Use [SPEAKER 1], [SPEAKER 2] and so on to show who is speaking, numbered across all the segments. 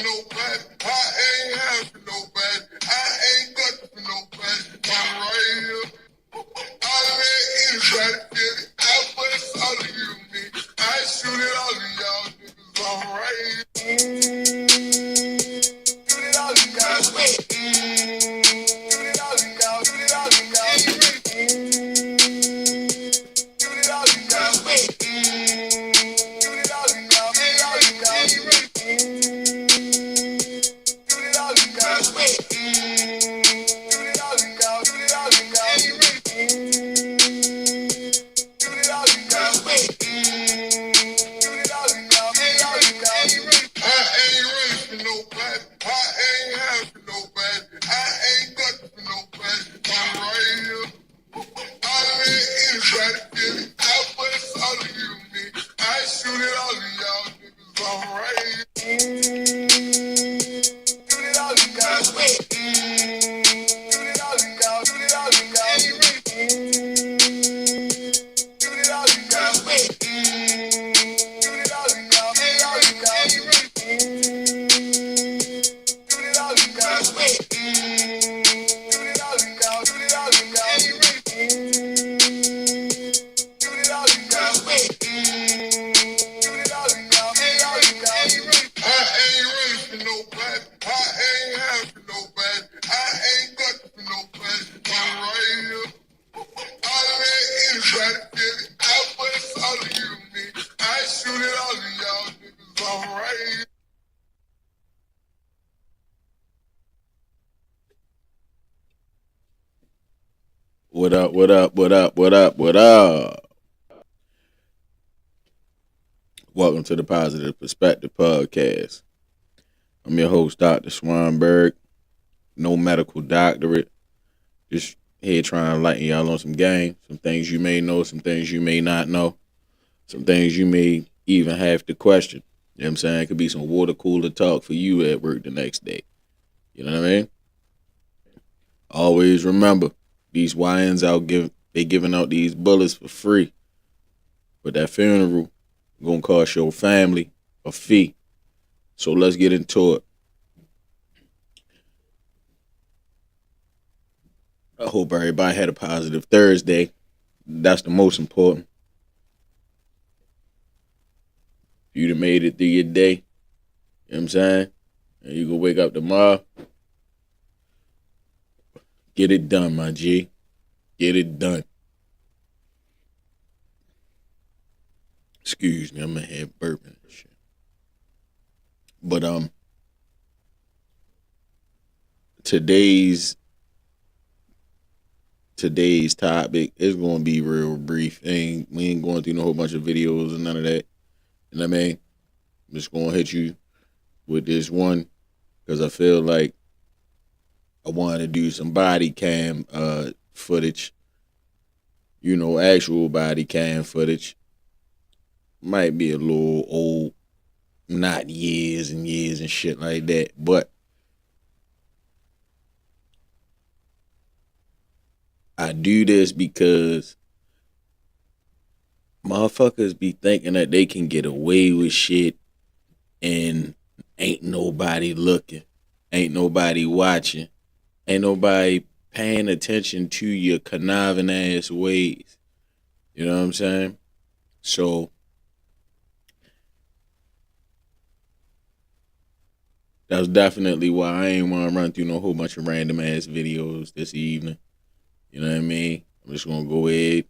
[SPEAKER 1] nobody. I ain't having nobody. I ain't got for nobody. I'm right here. I'll let anybody feel it. I put it all of you and me. I shoot it all of y'all niggas. I'm right here. Shoot it all of y'all. Shoot it all of y'all. Shoot it all of y'all. Shoot it all of y'all.
[SPEAKER 2] What up, what up, what up, what up, what up? Welcome to the Positive Perspective Podcast. I'm your host, Dr. Swanberg. No medical doctorate. Just here trying to lighten y'all on some game. Some things you may know, some things you may not know. Some things you may even have to question. You know what I'm saying? It could be some water cooler talk for you at work the next day. You know what I mean? Always remember, these YNs they giving out these bullets for free. But that funeral gonna cost your family a fee. So let's get into it. I hope everybody had a positive Thursday. That's the most important. If you'd have made it through your day, you know what I'm saying? And you gonna wake up tomorrow. Get it done, my G. Get it done. Excuse me, I'm gonna have burping and shit. But today's topic is gonna be real brief. We ain't going through no whole bunch of videos and none of that. You know what I mean? I'm just gonna hit you with this one because I feel like I wanted to do some body cam footage. You know, actual body cam footage. Might be a little old, not years and years and shit like that, but I do this because motherfuckers be thinking that they can get away with shit and ain't nobody looking, ain't nobody watching, ain't nobody paying attention to your conniving ass ways. You know what I'm saying? So that's definitely why I ain't want to run through no whole bunch of random ass videos this evening. You know what I mean? I'm just going to go ahead,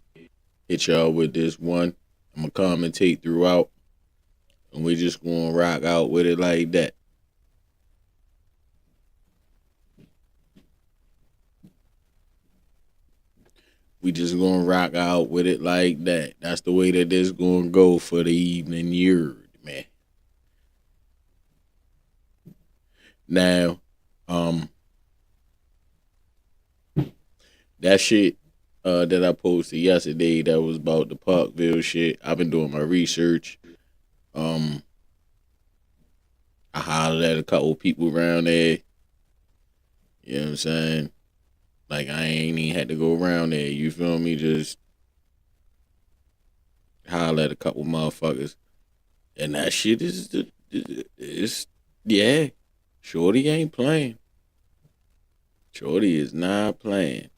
[SPEAKER 2] hit y'all with this one. I'm going to commentate throughout, and we just going to rock out with it like that. We just going to rock out with it like that. That's the way that this going to go for the evening, man. Now, that shit that I posted yesterday that was about the Parkville shit, I've been doing my research. I hollered at a couple people around there. You know what I'm saying? Like, I ain't even had to go around there. You feel me? Just holler at a couple motherfuckers. And that shit is yeah. Shorty ain't playing. Shorty is not playing.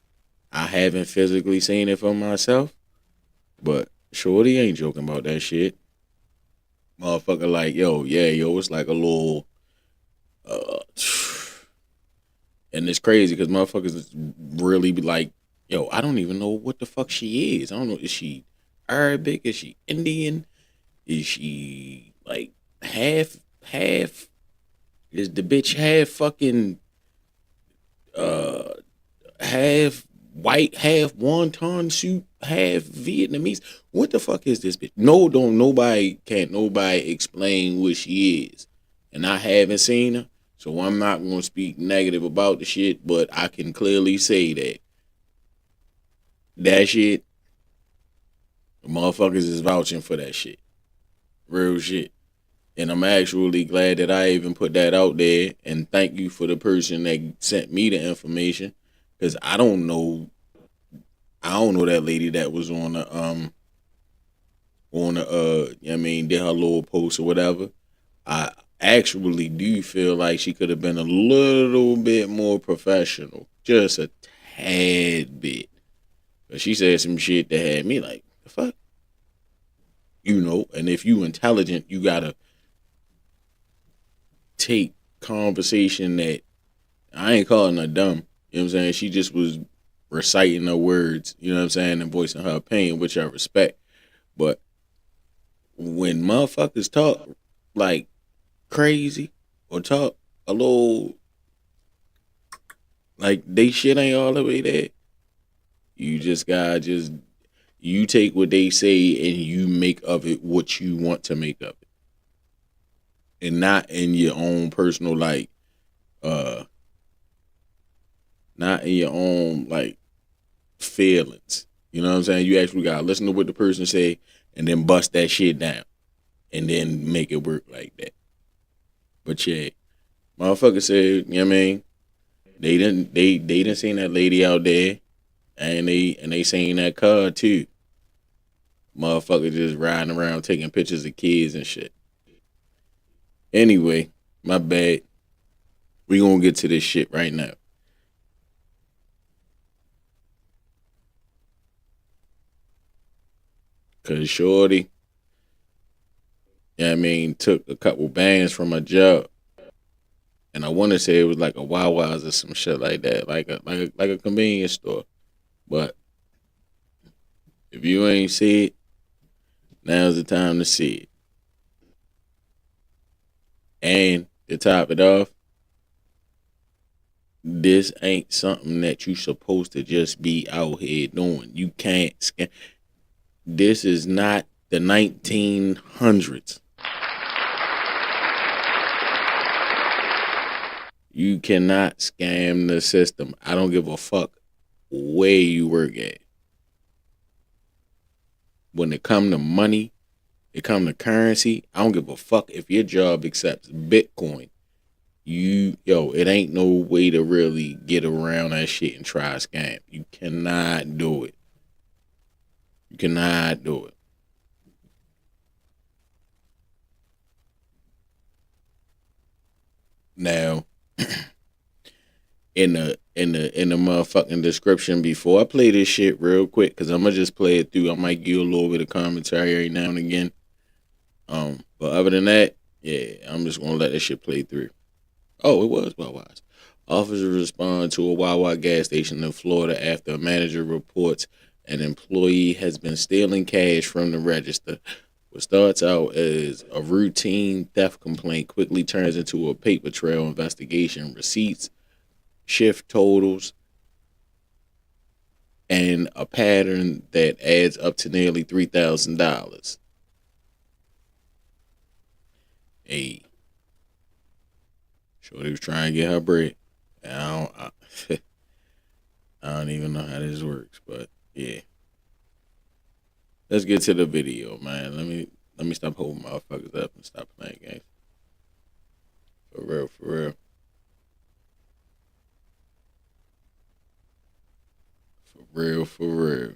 [SPEAKER 2] I haven't physically seen it for myself, but Shorty ain't joking about that shit. Motherfucker, like, yo, yeah, yo, it's like a little, uh, and it's crazy because motherfuckers really be like, yo, I don't even know what the fuck she is. I don't know. Is she Arabic? Is she Indian? Is she like half? Is the bitch half fucking uh half white, half wonton suit, half Vietnamese? What the fuck is this bitch? No, don't nobody can't nobody explain what she is. And I haven't seen her. So I'm not gonna speak negative about the shit, but I can clearly say that shit, motherfuckers is vouching for that shit. Real shit. And I'm actually glad that I even put that out there. And thank you for the person that sent me the information. Cause I don't know that lady that was on the I mean, did her little post or whatever. I actually do feel like she could have been a little bit more professional. Just a tad bit. But she said some shit that had me like, the fuck? And if you intelligent, you gotta take conversation that I ain't calling her dumb. You know what I'm saying? She just was reciting her words, you know what I'm saying, and voicing her opinion, which I respect. But when motherfuckers talk like crazy or talk a little like they shit ain't all the way there, you just gotta just you take what they say and you make of it what you want to make of it. And not in your own personal uh not in your own feelings. You know what I'm saying? You actually gotta listen to what the person say and then bust that shit down and then make it work like that. But yeah, motherfucker said, you know what I mean? They didn't seen that lady out there and they seen that car too. Motherfucker just riding around taking pictures of kids and shit. Anyway, my bad. We gonna get to this shit right now. Cause Shorty, you know what I mean, took a couple bands from a job. And I want to say it was like a Wawa's or some shit like that, like a convenience store. But if you ain't see it, now's the time to see it. And to top it off, this ain't something that you supposed to just be out here doing. You can't scam. This is not the 1900s. You cannot scam the system. I don't give a fuck where you work at. When it come to money, it come to currency, I don't give a fuck if your job accepts Bitcoin. It ain't no way to really get around that shit and try a scam. You cannot do it. You cannot do it. Now, in the motherfucking description before I play this shit real quick, cause I'm gonna just play it through. I might give a little bit of commentary every now and again. But other than that, yeah, I'm just gonna let this shit play through. Oh, it was Wawa's. Officers respond to a Wawa gas station in Florida after a manager reports an employee has been stealing cash from the register. What starts out as a routine theft complaint quickly turns into a paper trail investigation. Receipts, shift totals, and a pattern that adds up to nearly $3,000. Hey, Shorty was trying to get her bread. I don't even know how this works, but yeah. Let's get to the video, man. Let me stop holding motherfuckers up and stop playing games. For real, for real. For real, for real.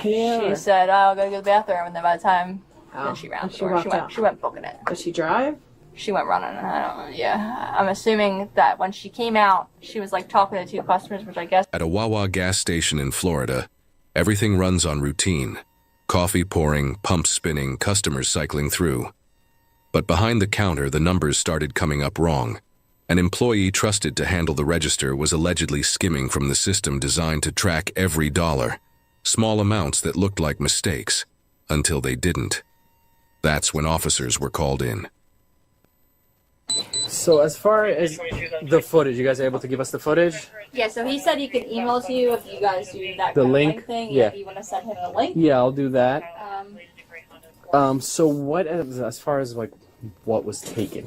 [SPEAKER 3] Yeah.
[SPEAKER 4] She said, "Oh, I'll go to the bathroom," and then by the time then she ran
[SPEAKER 3] and
[SPEAKER 4] the
[SPEAKER 3] she
[SPEAKER 4] door.
[SPEAKER 3] walked out.
[SPEAKER 4] She went booking it.
[SPEAKER 3] Does she drive?
[SPEAKER 4] She went running. I don't know. Yeah, I'm assuming that when she came out, she was like talking to two customers, which I guess.
[SPEAKER 5] At a Wawa gas station in Florida, everything runs on routine. Coffee pouring, pumps spinning, customers cycling through. But behind the counter, the numbers started coming up wrong. An employee trusted to handle the register was allegedly skimming from the system designed to track every dollar. Small amounts that looked like mistakes, until they didn't. That's when officers were called in.
[SPEAKER 3] So as far as the footage, you guys are able to give us the footage?
[SPEAKER 4] Yeah, so he said he could email it to you if you guys do that
[SPEAKER 3] The
[SPEAKER 4] kind
[SPEAKER 3] link?
[SPEAKER 4] of link thing.
[SPEAKER 3] Yeah.
[SPEAKER 4] If you want to send him the link.
[SPEAKER 3] Yeah, I'll do that.
[SPEAKER 4] Um,
[SPEAKER 3] So what, as far as like what was taken?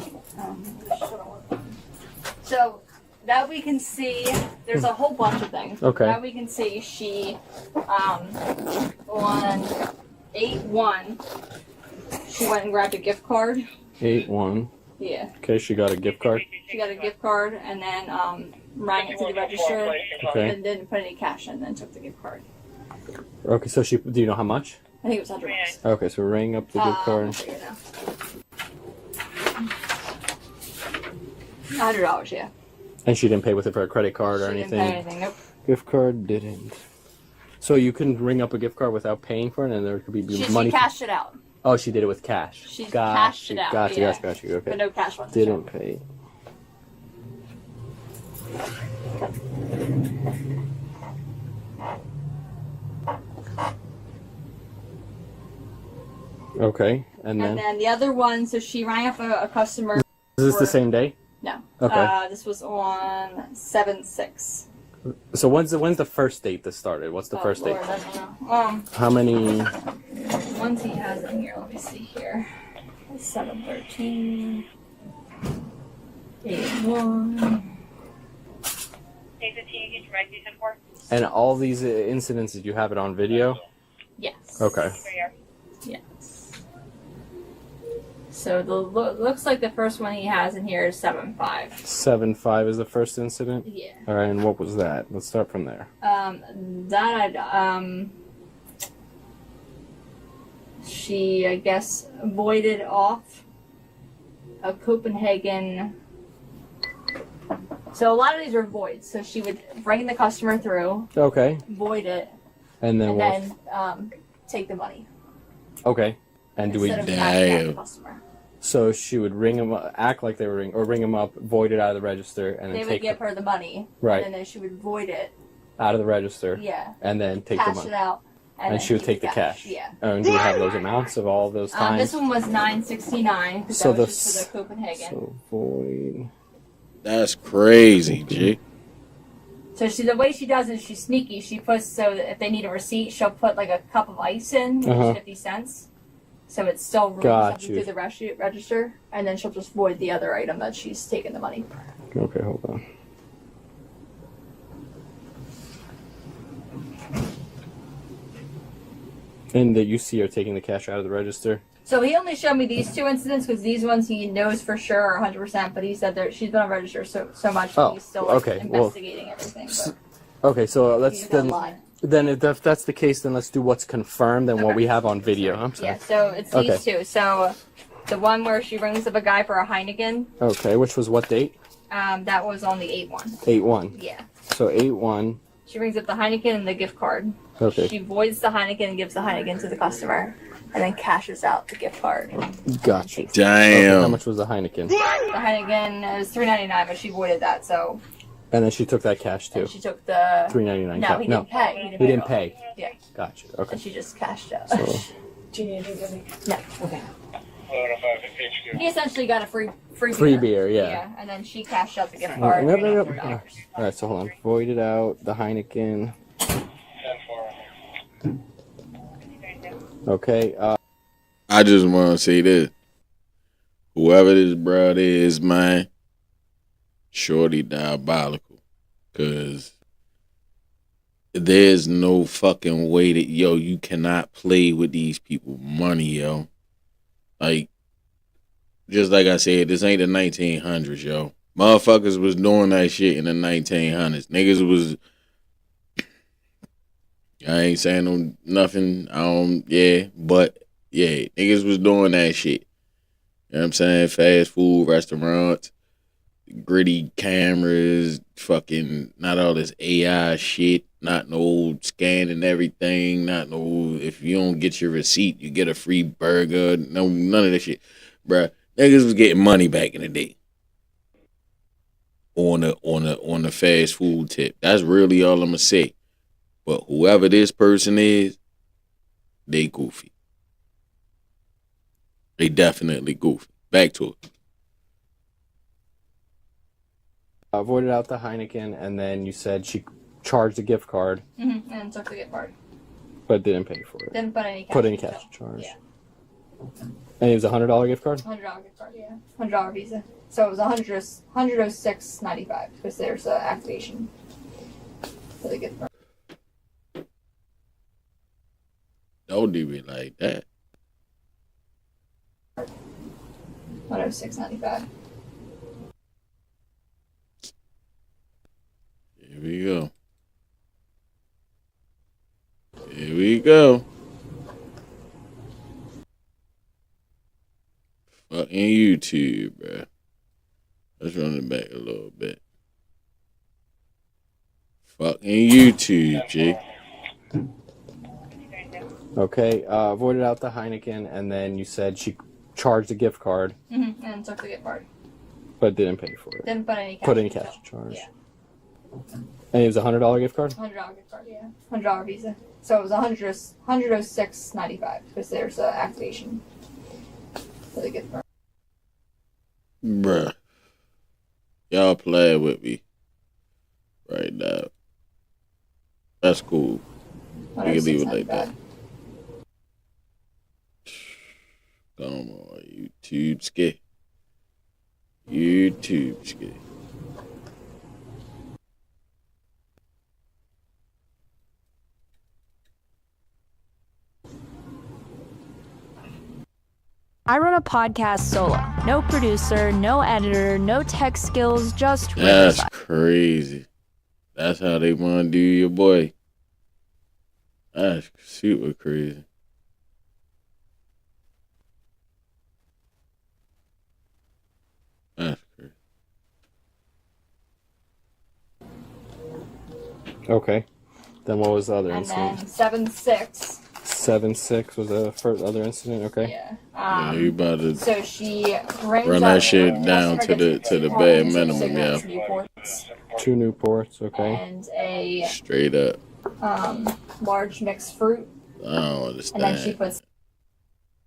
[SPEAKER 4] So that we can see, there's a whole bunch of things.
[SPEAKER 3] Okay.
[SPEAKER 4] That we can see, she on 8/1, she went and grabbed a gift card.
[SPEAKER 3] 8-1.
[SPEAKER 4] Yeah,
[SPEAKER 3] Okay, she got a gift card.
[SPEAKER 4] she got a gift card and then rang it to the register
[SPEAKER 3] Okay.
[SPEAKER 4] and didn't put any cash in, then took the gift card.
[SPEAKER 3] Okay, so she, do you know how much?
[SPEAKER 4] I think it was $100.
[SPEAKER 3] Okay, so ring up the gift
[SPEAKER 4] I'll
[SPEAKER 3] card.
[SPEAKER 4] figure it out. $100, yeah.
[SPEAKER 3] And she didn't pay with it for a credit card or
[SPEAKER 4] She
[SPEAKER 3] anything?
[SPEAKER 4] didn't pay anything, nope.
[SPEAKER 3] Gift card didn't. So you can ring up a gift card without paying for it, and there could be
[SPEAKER 4] She
[SPEAKER 3] money.
[SPEAKER 4] cashed it out,
[SPEAKER 3] Oh, she did it with cash.
[SPEAKER 4] She
[SPEAKER 3] Gotcha,
[SPEAKER 4] cashed it out,
[SPEAKER 3] Gotcha,
[SPEAKER 4] yeah.
[SPEAKER 3] gotcha. Okay.
[SPEAKER 4] but no cash on the
[SPEAKER 3] Didn't pay. Okay, and
[SPEAKER 4] And
[SPEAKER 3] then
[SPEAKER 4] then the other one, so she rang up a customer.
[SPEAKER 3] is this
[SPEAKER 4] for-
[SPEAKER 3] the same day?
[SPEAKER 4] No.
[SPEAKER 3] Okay.
[SPEAKER 4] This was on 7/6.
[SPEAKER 3] So when's the first date this started? What's the first
[SPEAKER 4] Lord,
[SPEAKER 3] date?
[SPEAKER 4] I don't know.
[SPEAKER 3] How many?
[SPEAKER 4] Ones he has in here. Let me see here. 7/13. 8/1.
[SPEAKER 3] And all these incidents, did you have it on video?
[SPEAKER 4] Yes.
[SPEAKER 3] Okay.
[SPEAKER 4] Yes. So the looks like the first one he has in here is 7/5.
[SPEAKER 3] 7-5 is the first incident.
[SPEAKER 4] Yeah.
[SPEAKER 3] All right, and what was that? Let's start from there.
[SPEAKER 4] She, I guess, voided off a Copenhagen. So a lot of these are voids. So she would bring the customer through,
[SPEAKER 3] Okay,
[SPEAKER 4] void it,
[SPEAKER 3] and then
[SPEAKER 4] and
[SPEAKER 3] what?
[SPEAKER 4] then take the money.
[SPEAKER 3] Okay, and do we?
[SPEAKER 4] Instead of cashing out the
[SPEAKER 2] Damn.
[SPEAKER 4] customer.
[SPEAKER 3] So she would ring them up, act like they were ring, or ring them up, void it out of the register, and
[SPEAKER 4] They
[SPEAKER 3] then
[SPEAKER 4] would
[SPEAKER 3] take
[SPEAKER 4] give her the money,
[SPEAKER 3] Right.
[SPEAKER 4] and then she would void it,
[SPEAKER 3] out of the register,
[SPEAKER 4] yeah,
[SPEAKER 3] and then take the
[SPEAKER 4] cash
[SPEAKER 3] money,
[SPEAKER 4] it out,
[SPEAKER 3] and
[SPEAKER 4] then
[SPEAKER 3] she would
[SPEAKER 4] keep
[SPEAKER 3] take the cash.
[SPEAKER 4] Yeah.
[SPEAKER 3] And do we have those amounts of all those times?
[SPEAKER 4] This one was 969 because
[SPEAKER 3] So
[SPEAKER 4] that was just
[SPEAKER 3] the
[SPEAKER 4] for the Copenhagen.
[SPEAKER 3] So void.
[SPEAKER 2] That's crazy, G.
[SPEAKER 4] So the way she does it is she's sneaky. She puts, so that if they need a receipt, she'll put like a cup of ice in, which
[SPEAKER 3] Uh-huh.
[SPEAKER 4] is 50 cents. So it's still rolling
[SPEAKER 3] Got
[SPEAKER 4] something
[SPEAKER 3] you.
[SPEAKER 4] through the register, and then she'll just void the other item that she's taken the money.
[SPEAKER 3] Okay, hold on. And that you see her taking the cash out of the register.
[SPEAKER 4] So he only showed me these two incidents because these ones he knows for sure are 100%, but he said that she's been on register so much that
[SPEAKER 3] Oh,
[SPEAKER 4] he's still like,
[SPEAKER 3] okay, well,
[SPEAKER 4] investigating everything. But
[SPEAKER 3] Okay, so let's
[SPEAKER 4] he's gonna
[SPEAKER 3] then.
[SPEAKER 4] lie.
[SPEAKER 3] Then if that's the case, then let's do what's confirmed and what
[SPEAKER 4] Okay.
[SPEAKER 3] we have on video. I'm sorry.
[SPEAKER 4] Yeah, so it's these two. So the one where she rings up a guy for a Heineken,
[SPEAKER 3] Okay, which was what date?
[SPEAKER 4] that was on the 8/1.
[SPEAKER 3] 8-1.
[SPEAKER 4] Yeah.
[SPEAKER 3] So 8-1.
[SPEAKER 4] She rings up the Heineken and the gift card.
[SPEAKER 3] Okay.
[SPEAKER 4] She voids the Heineken and gives the Heineken to the customer, and then cashes out the gift card.
[SPEAKER 3] Gotcha. Okay,
[SPEAKER 2] Damn.
[SPEAKER 3] how much was the Heineken?
[SPEAKER 4] The Heineken was $3.99, but she voided that, so
[SPEAKER 3] And then she took that cash too.
[SPEAKER 4] and she took the.
[SPEAKER 3] $3.99.
[SPEAKER 4] No, he didn't pay.
[SPEAKER 3] He didn't
[SPEAKER 4] it all.
[SPEAKER 3] pay.
[SPEAKER 4] Yeah,
[SPEAKER 3] Gotcha. Okay.
[SPEAKER 4] and she just cashed out.
[SPEAKER 3] So
[SPEAKER 6] Do you need to give me?
[SPEAKER 4] No.
[SPEAKER 6] Okay.
[SPEAKER 4] He essentially got a free
[SPEAKER 3] Free beer, yeah.
[SPEAKER 4] and then she cashed out the gift card.
[SPEAKER 3] Yep, yep, yep.
[SPEAKER 4] $3.
[SPEAKER 3] All right, so hold on. Voided out the Heineken. Okay.
[SPEAKER 2] I just want to say this. Whoever this brother is, man, shorty diabolical. Because there's no fucking way that, yo, you cannot play with these people money, yo. Like, just like I said, this ain't the 1900s, yo. Motherfuckers was doing that shit in the 1900s. Niggas was I ain't saying no nothing. But yeah, niggas was doing that shit. You know what I'm saying? Fast food restaurants, gritty cameras, fucking not all this AI shit, not no scanning everything, not no if you don't get your receipt, you get a free burger. No, none of that shit. Bruh, niggas was getting money back in the day. On the fast food tip. That's really all I'ma say. But whoever this person is, they goofy. They definitely goofy. Back to it.
[SPEAKER 3] Voided out the Heineken, and then you said she charged a gift card,
[SPEAKER 4] and took the gift card.
[SPEAKER 3] but didn't pay for it.
[SPEAKER 4] Didn't put any cash.
[SPEAKER 3] Put any cash charge.
[SPEAKER 4] Yeah.
[SPEAKER 3] And it was a $100 gift card?
[SPEAKER 4] $100 gift card, yeah. $100 Visa. So it was $106.95 because there's an activation for the gift card.
[SPEAKER 2] Don't do it like that.
[SPEAKER 4] $106.95.
[SPEAKER 2] Here we go. Here we go. Fucking YouTube, bruh. Let's run it back a little bit. Fucking YouTube, G.
[SPEAKER 3] Okay, voided out the Heineken, and then you said she charged a gift card,
[SPEAKER 4] And took the gift card.
[SPEAKER 3] but didn't pay for it.
[SPEAKER 4] Didn't put any cash.
[SPEAKER 3] Put any cash charge.
[SPEAKER 4] Yeah.
[SPEAKER 3] And it was a $100 gift card?
[SPEAKER 4] $100 gift card, yeah. $100 Visa. So it was $106.95 because there's an activation for the gift card.
[SPEAKER 2] Bruh. Y'all play with me right now. That's cool. We can leave it like that. Come on, YouTube ski. YouTube ski.
[SPEAKER 6] I run a podcast solo. No producer, no editor, no tech skills, just
[SPEAKER 2] That's
[SPEAKER 6] riverside.
[SPEAKER 2] crazy. That's how they want to do your boy. That's super crazy. That's crazy.
[SPEAKER 3] Okay. Then what was the other
[SPEAKER 4] And then
[SPEAKER 3] incident?
[SPEAKER 4] 7-6.
[SPEAKER 3] 7-6 was the first other incident, okay?
[SPEAKER 4] Yeah.
[SPEAKER 2] Yeah, you about to
[SPEAKER 4] So she brings
[SPEAKER 2] run
[SPEAKER 4] out
[SPEAKER 2] that shit
[SPEAKER 4] a
[SPEAKER 2] down
[SPEAKER 4] customer
[SPEAKER 2] to
[SPEAKER 4] gets
[SPEAKER 2] the
[SPEAKER 4] two
[SPEAKER 2] bare
[SPEAKER 4] Harleys,
[SPEAKER 2] minimum, yeah.
[SPEAKER 4] cigarettes, Newports,
[SPEAKER 3] 2 Newports, okay?
[SPEAKER 4] and a
[SPEAKER 2] Straight up.
[SPEAKER 4] large mixed fruit,
[SPEAKER 2] I don't
[SPEAKER 4] and then she
[SPEAKER 2] understand.
[SPEAKER 4] puts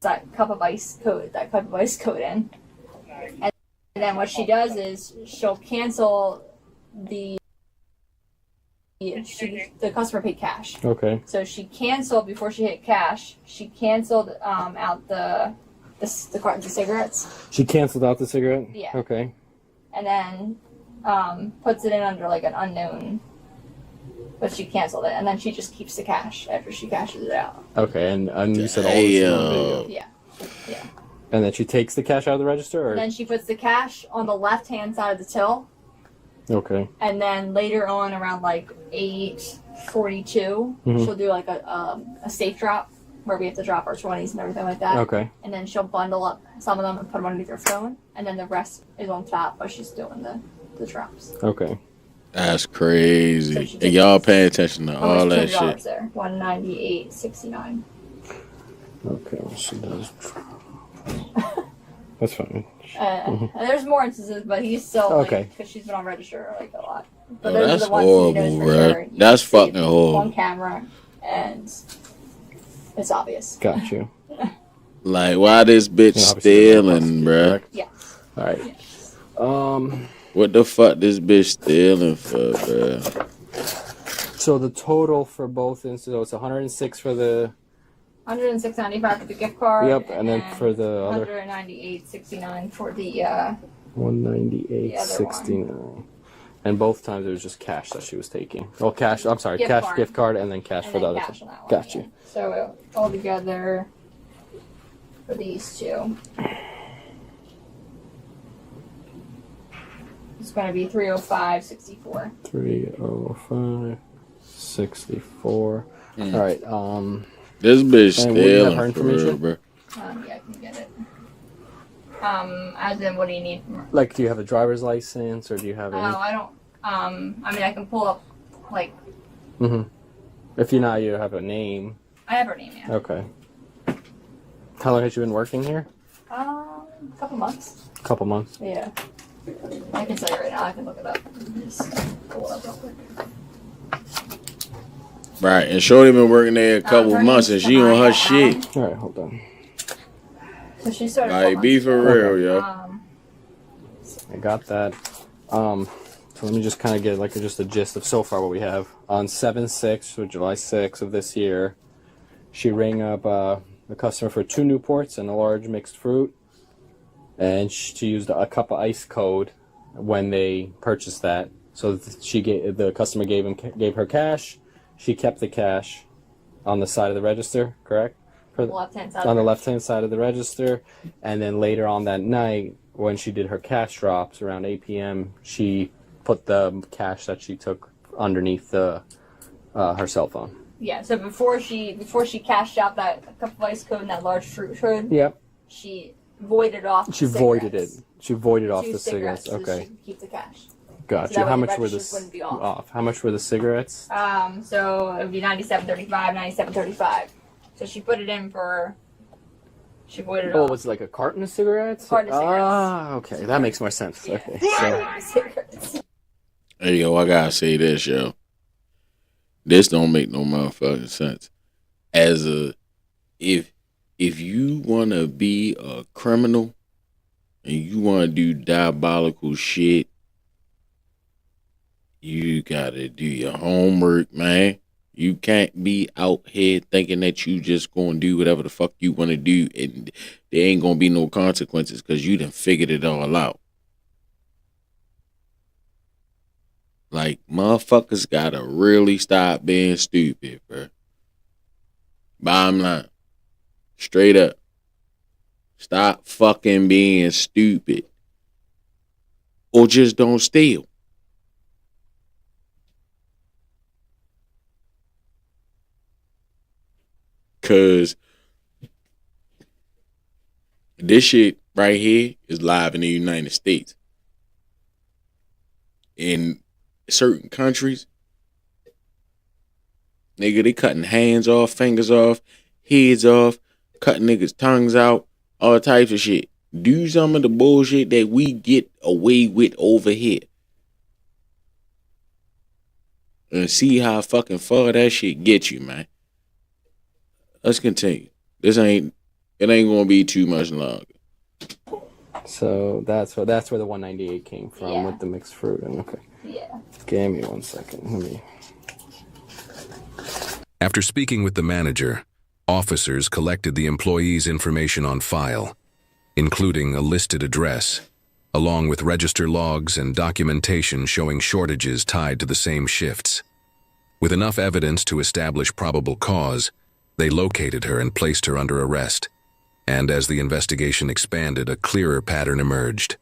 [SPEAKER 4] that cup of ice coat in. And then what she does is she'll cancel the customer paid cash.
[SPEAKER 3] Okay.
[SPEAKER 4] So she canceled before she hit cash. She canceled out the cartons of cigarettes,
[SPEAKER 3] She canceled out the cigarette?
[SPEAKER 4] Yeah.
[SPEAKER 3] Okay.
[SPEAKER 4] and then puts it in under like an unknown. But she canceled it, and then she just keeps the cash after she cashes it out.
[SPEAKER 3] Okay, and you said all this is on video.
[SPEAKER 4] Yeah.
[SPEAKER 3] And then she takes the cash out of the register? Or?
[SPEAKER 4] And then she puts the cash on the left-hand side of the till,
[SPEAKER 3] Okay.
[SPEAKER 4] and then later on, around like 8:42, she'll do like a safe drop where we have to drop our 20s and everything like that.
[SPEAKER 3] Okay.
[SPEAKER 4] And then she'll bundle up some of them and put them underneath her phone, and then the rest is on top while she's doing the drops.
[SPEAKER 3] Okay.
[SPEAKER 2] That's crazy.
[SPEAKER 4] So she
[SPEAKER 2] And y'all
[SPEAKER 4] takes-
[SPEAKER 2] pay attention to all that
[SPEAKER 4] $200
[SPEAKER 2] shit.
[SPEAKER 4] there. $198.69.
[SPEAKER 3] Okay, well, she does. That's fine.
[SPEAKER 4] And there's more instances, but he's still
[SPEAKER 3] Okay.
[SPEAKER 4] because she's been on register like a lot. But
[SPEAKER 2] Oh,
[SPEAKER 4] those are
[SPEAKER 2] that's
[SPEAKER 4] the ones he knows
[SPEAKER 2] horrible,
[SPEAKER 4] for
[SPEAKER 2] bruh.
[SPEAKER 4] sure. You
[SPEAKER 2] That's
[SPEAKER 4] see it
[SPEAKER 2] fucking horrible.
[SPEAKER 4] on camera, and it's obvious.
[SPEAKER 3] Got you.
[SPEAKER 2] Like, why this bitch
[SPEAKER 3] And obviously
[SPEAKER 2] stealing, bruh?
[SPEAKER 3] correct?
[SPEAKER 4] Yeah.
[SPEAKER 3] All right.
[SPEAKER 2] What the fuck this bitch stealing for, bruh?
[SPEAKER 3] So the total for both incidents, it's 106 for the.
[SPEAKER 4] $106.95 for the gift card.
[SPEAKER 3] Yep, and then for the other.
[SPEAKER 4] $198.69 for the
[SPEAKER 3] 198.69. And both times it was just cash that she was taking. Oh, cash. I'm sorry,
[SPEAKER 4] Gift
[SPEAKER 3] cash,
[SPEAKER 4] card.
[SPEAKER 3] gift card, and then cash
[SPEAKER 4] and
[SPEAKER 3] for the
[SPEAKER 4] then
[SPEAKER 3] other
[SPEAKER 4] cash
[SPEAKER 3] time.
[SPEAKER 4] on that one.
[SPEAKER 3] Got
[SPEAKER 4] yeah.
[SPEAKER 3] you.
[SPEAKER 4] So all together for these two, it's going to be $305.64.
[SPEAKER 3] 305.64. All right.
[SPEAKER 2] This bitch
[SPEAKER 3] And will you have
[SPEAKER 2] stealing
[SPEAKER 3] her
[SPEAKER 2] for real,
[SPEAKER 3] information?
[SPEAKER 2] bro.
[SPEAKER 4] Yeah, I can get it. As in, what do you need from her?
[SPEAKER 3] Like, do you have a driver's license, or do you have
[SPEAKER 4] Oh,
[SPEAKER 3] any?
[SPEAKER 4] I don't. I mean, I can pull up, like,
[SPEAKER 3] Mm-hmm. If you're not, you have a name.
[SPEAKER 4] I have her name, yeah.
[SPEAKER 3] Okay. How long has you been working here?
[SPEAKER 4] A couple months.
[SPEAKER 3] A couple months.
[SPEAKER 4] Yeah. I can tell you right now. I can look it up. Just pull it up real quick.
[SPEAKER 2] Right, and Shorty been working there a couple
[SPEAKER 4] her
[SPEAKER 2] months, and
[SPEAKER 4] name's
[SPEAKER 2] she on her
[SPEAKER 4] Samaya
[SPEAKER 2] shit.
[SPEAKER 4] Allen.
[SPEAKER 3] All right, hold on.
[SPEAKER 4] So she started.
[SPEAKER 2] Like,
[SPEAKER 4] 4
[SPEAKER 2] be
[SPEAKER 4] months
[SPEAKER 2] for
[SPEAKER 4] ago.
[SPEAKER 2] real, yo.
[SPEAKER 3] I got that. So let me just kind of get like just a gist of so far what we have. On 7/6, or July 6th of this year, she rang up a customer for 2 Newports and a large mixed fruit, and she used a cup of ice code when they purchased that. So the customer gave her cash. She kept the cash on the side of the register, correct?
[SPEAKER 4] On the left-hand side.
[SPEAKER 3] On the left-hand side of the register, and then later on that night, when she did her cash drops around 8 p.m., she put the cash that she took underneath her cell phone.
[SPEAKER 4] Yeah. So before she cashed out that cup of ice code and that large fruit shred,
[SPEAKER 3] Yep.
[SPEAKER 4] she voided off.
[SPEAKER 3] She
[SPEAKER 4] the
[SPEAKER 3] voided it.
[SPEAKER 4] cigarettes.
[SPEAKER 3] She voided off
[SPEAKER 4] 2
[SPEAKER 3] the cigarettes.
[SPEAKER 4] So
[SPEAKER 3] Okay.
[SPEAKER 4] she could keep the cash.
[SPEAKER 3] Got
[SPEAKER 4] So
[SPEAKER 3] you.
[SPEAKER 4] that way
[SPEAKER 3] How
[SPEAKER 4] the
[SPEAKER 3] much were
[SPEAKER 4] registers wouldn't be off.
[SPEAKER 3] How much were the cigarettes?
[SPEAKER 4] So it would be 97.35, 97.35. So she put it in for. She voided it
[SPEAKER 3] Oh,
[SPEAKER 4] off.
[SPEAKER 3] was it like a carton of cigarettes?
[SPEAKER 4] Carton of cigarettes.
[SPEAKER 3] Ah, okay. That makes more sense.
[SPEAKER 4] Yeah.
[SPEAKER 3] Okay. So,
[SPEAKER 4] Cigarettes.
[SPEAKER 2] Hey, yo, I gotta say this, yo. This don't make no motherfucking sense. As a, if you wanna be a criminal and you wanna do diabolical shit, you gotta do your homework, man. You can't be out here thinking that you just gonna do whatever the fuck you wanna do and there ain't gonna be no consequences because you done figured it all out. Like, motherfuckers gotta really stop being stupid, bro. Bottom line. Straight up. Stop fucking being stupid. Or just don't steal. Cause this shit right here is live in the United States. In certain countries, nigga, they cutting hands off, fingers off, heads off, cutting niggas' tongues out, all types of shit. Do some of the bullshit that we get away with over here. And see how fucking far that shit gets you, man. Let's continue. It ain't gonna be too much longer.
[SPEAKER 3] so that's where the 198 came from
[SPEAKER 4] Yeah.
[SPEAKER 3] with the mixed fruit. And okay.
[SPEAKER 4] Yeah.
[SPEAKER 3] Give me 1 second. Let me.
[SPEAKER 5] After speaking with the manager, officers collected the employee's information on file, including a listed address, along with register logs and documentation showing shortages tied to the same shifts. With enough evidence to establish probable cause, they located her and placed her under arrest. And as the investigation expanded, a clearer pattern emerged.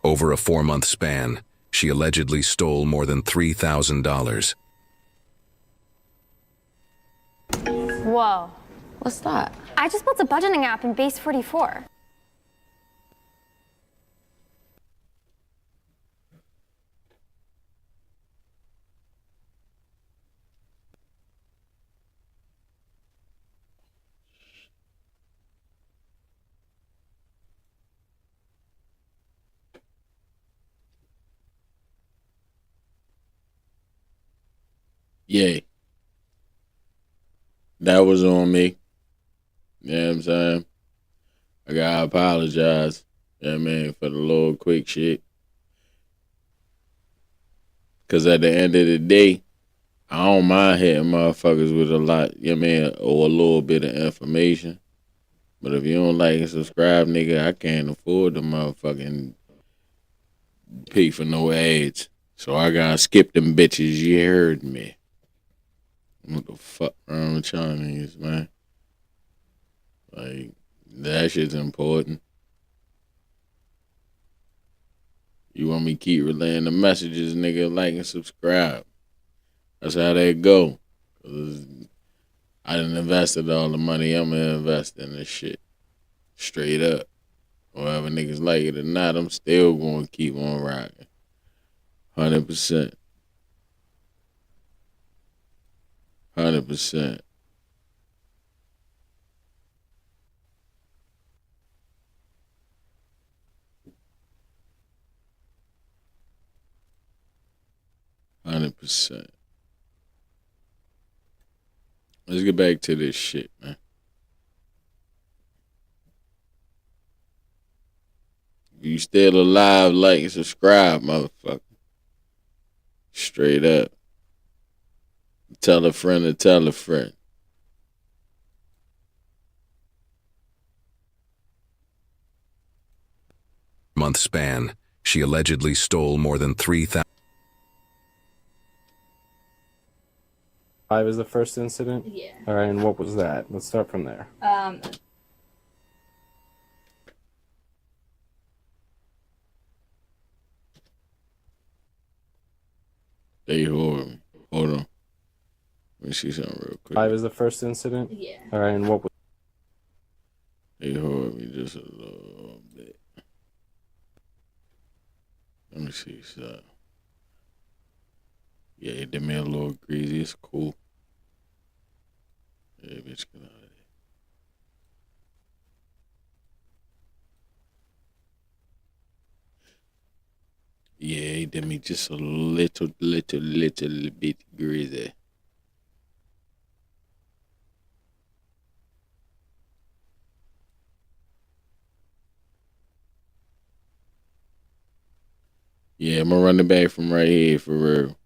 [SPEAKER 5] Over a 4-month span, she allegedly stole more than $3,000.
[SPEAKER 7] Whoa.
[SPEAKER 8] What's that?
[SPEAKER 7] I just built a budgeting app in Base 44.
[SPEAKER 2] Yeah. That was on me. You know what I'm saying? I gotta apologize, you know what I mean, for the little quick shit. Cause at the end of the day, I don't mind hitting motherfuckers with a lot, you know what I mean, or a little bit of information. But if you don't like and subscribe, nigga, I can't afford to motherfucking pay for no ads. So I gotta skip them bitches, you heard me. What the fuck wrong with y'all niggas, man? Like, that shit's important. You want me to keep relaying the messages, nigga, like and subscribe. That's how they go. 'Cause I done invested all the money I'm gonna invest in this shit. Straight up. Whether niggas like it or not, I'm still gonna keep on rocking. 100%. 100%. %. Let's get back to this shit, man. If you still alive, like and subscribe, motherfucker. Straight up. Tell a friend to tell a friend.
[SPEAKER 5] Month span, she allegedly stole more than 3,000.
[SPEAKER 3] 5 is the first incident?
[SPEAKER 4] Yeah.
[SPEAKER 3] All right, and what was that? Let's start from there.
[SPEAKER 2] They hold me. Hold on. Let me see something real quick.
[SPEAKER 3] 5 is the first incident?
[SPEAKER 4] Yeah.
[SPEAKER 3] All right, and what was...
[SPEAKER 2] They hold me just a little bit. Let me see something. Yeah, it did me a little greasy. It's cool. Yeah, bitch, get out of there. Yeah, he did me just a little bit greasy. Yeah, I'm gonna run it back from right here for real.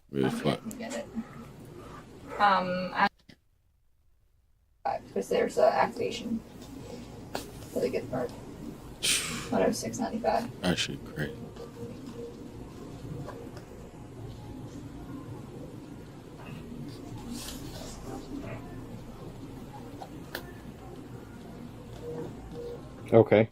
[SPEAKER 2] Real fuck.
[SPEAKER 4] Get it. Because there's activation for the gift card. 106.95.
[SPEAKER 2] That shit crazy.
[SPEAKER 3] Okay.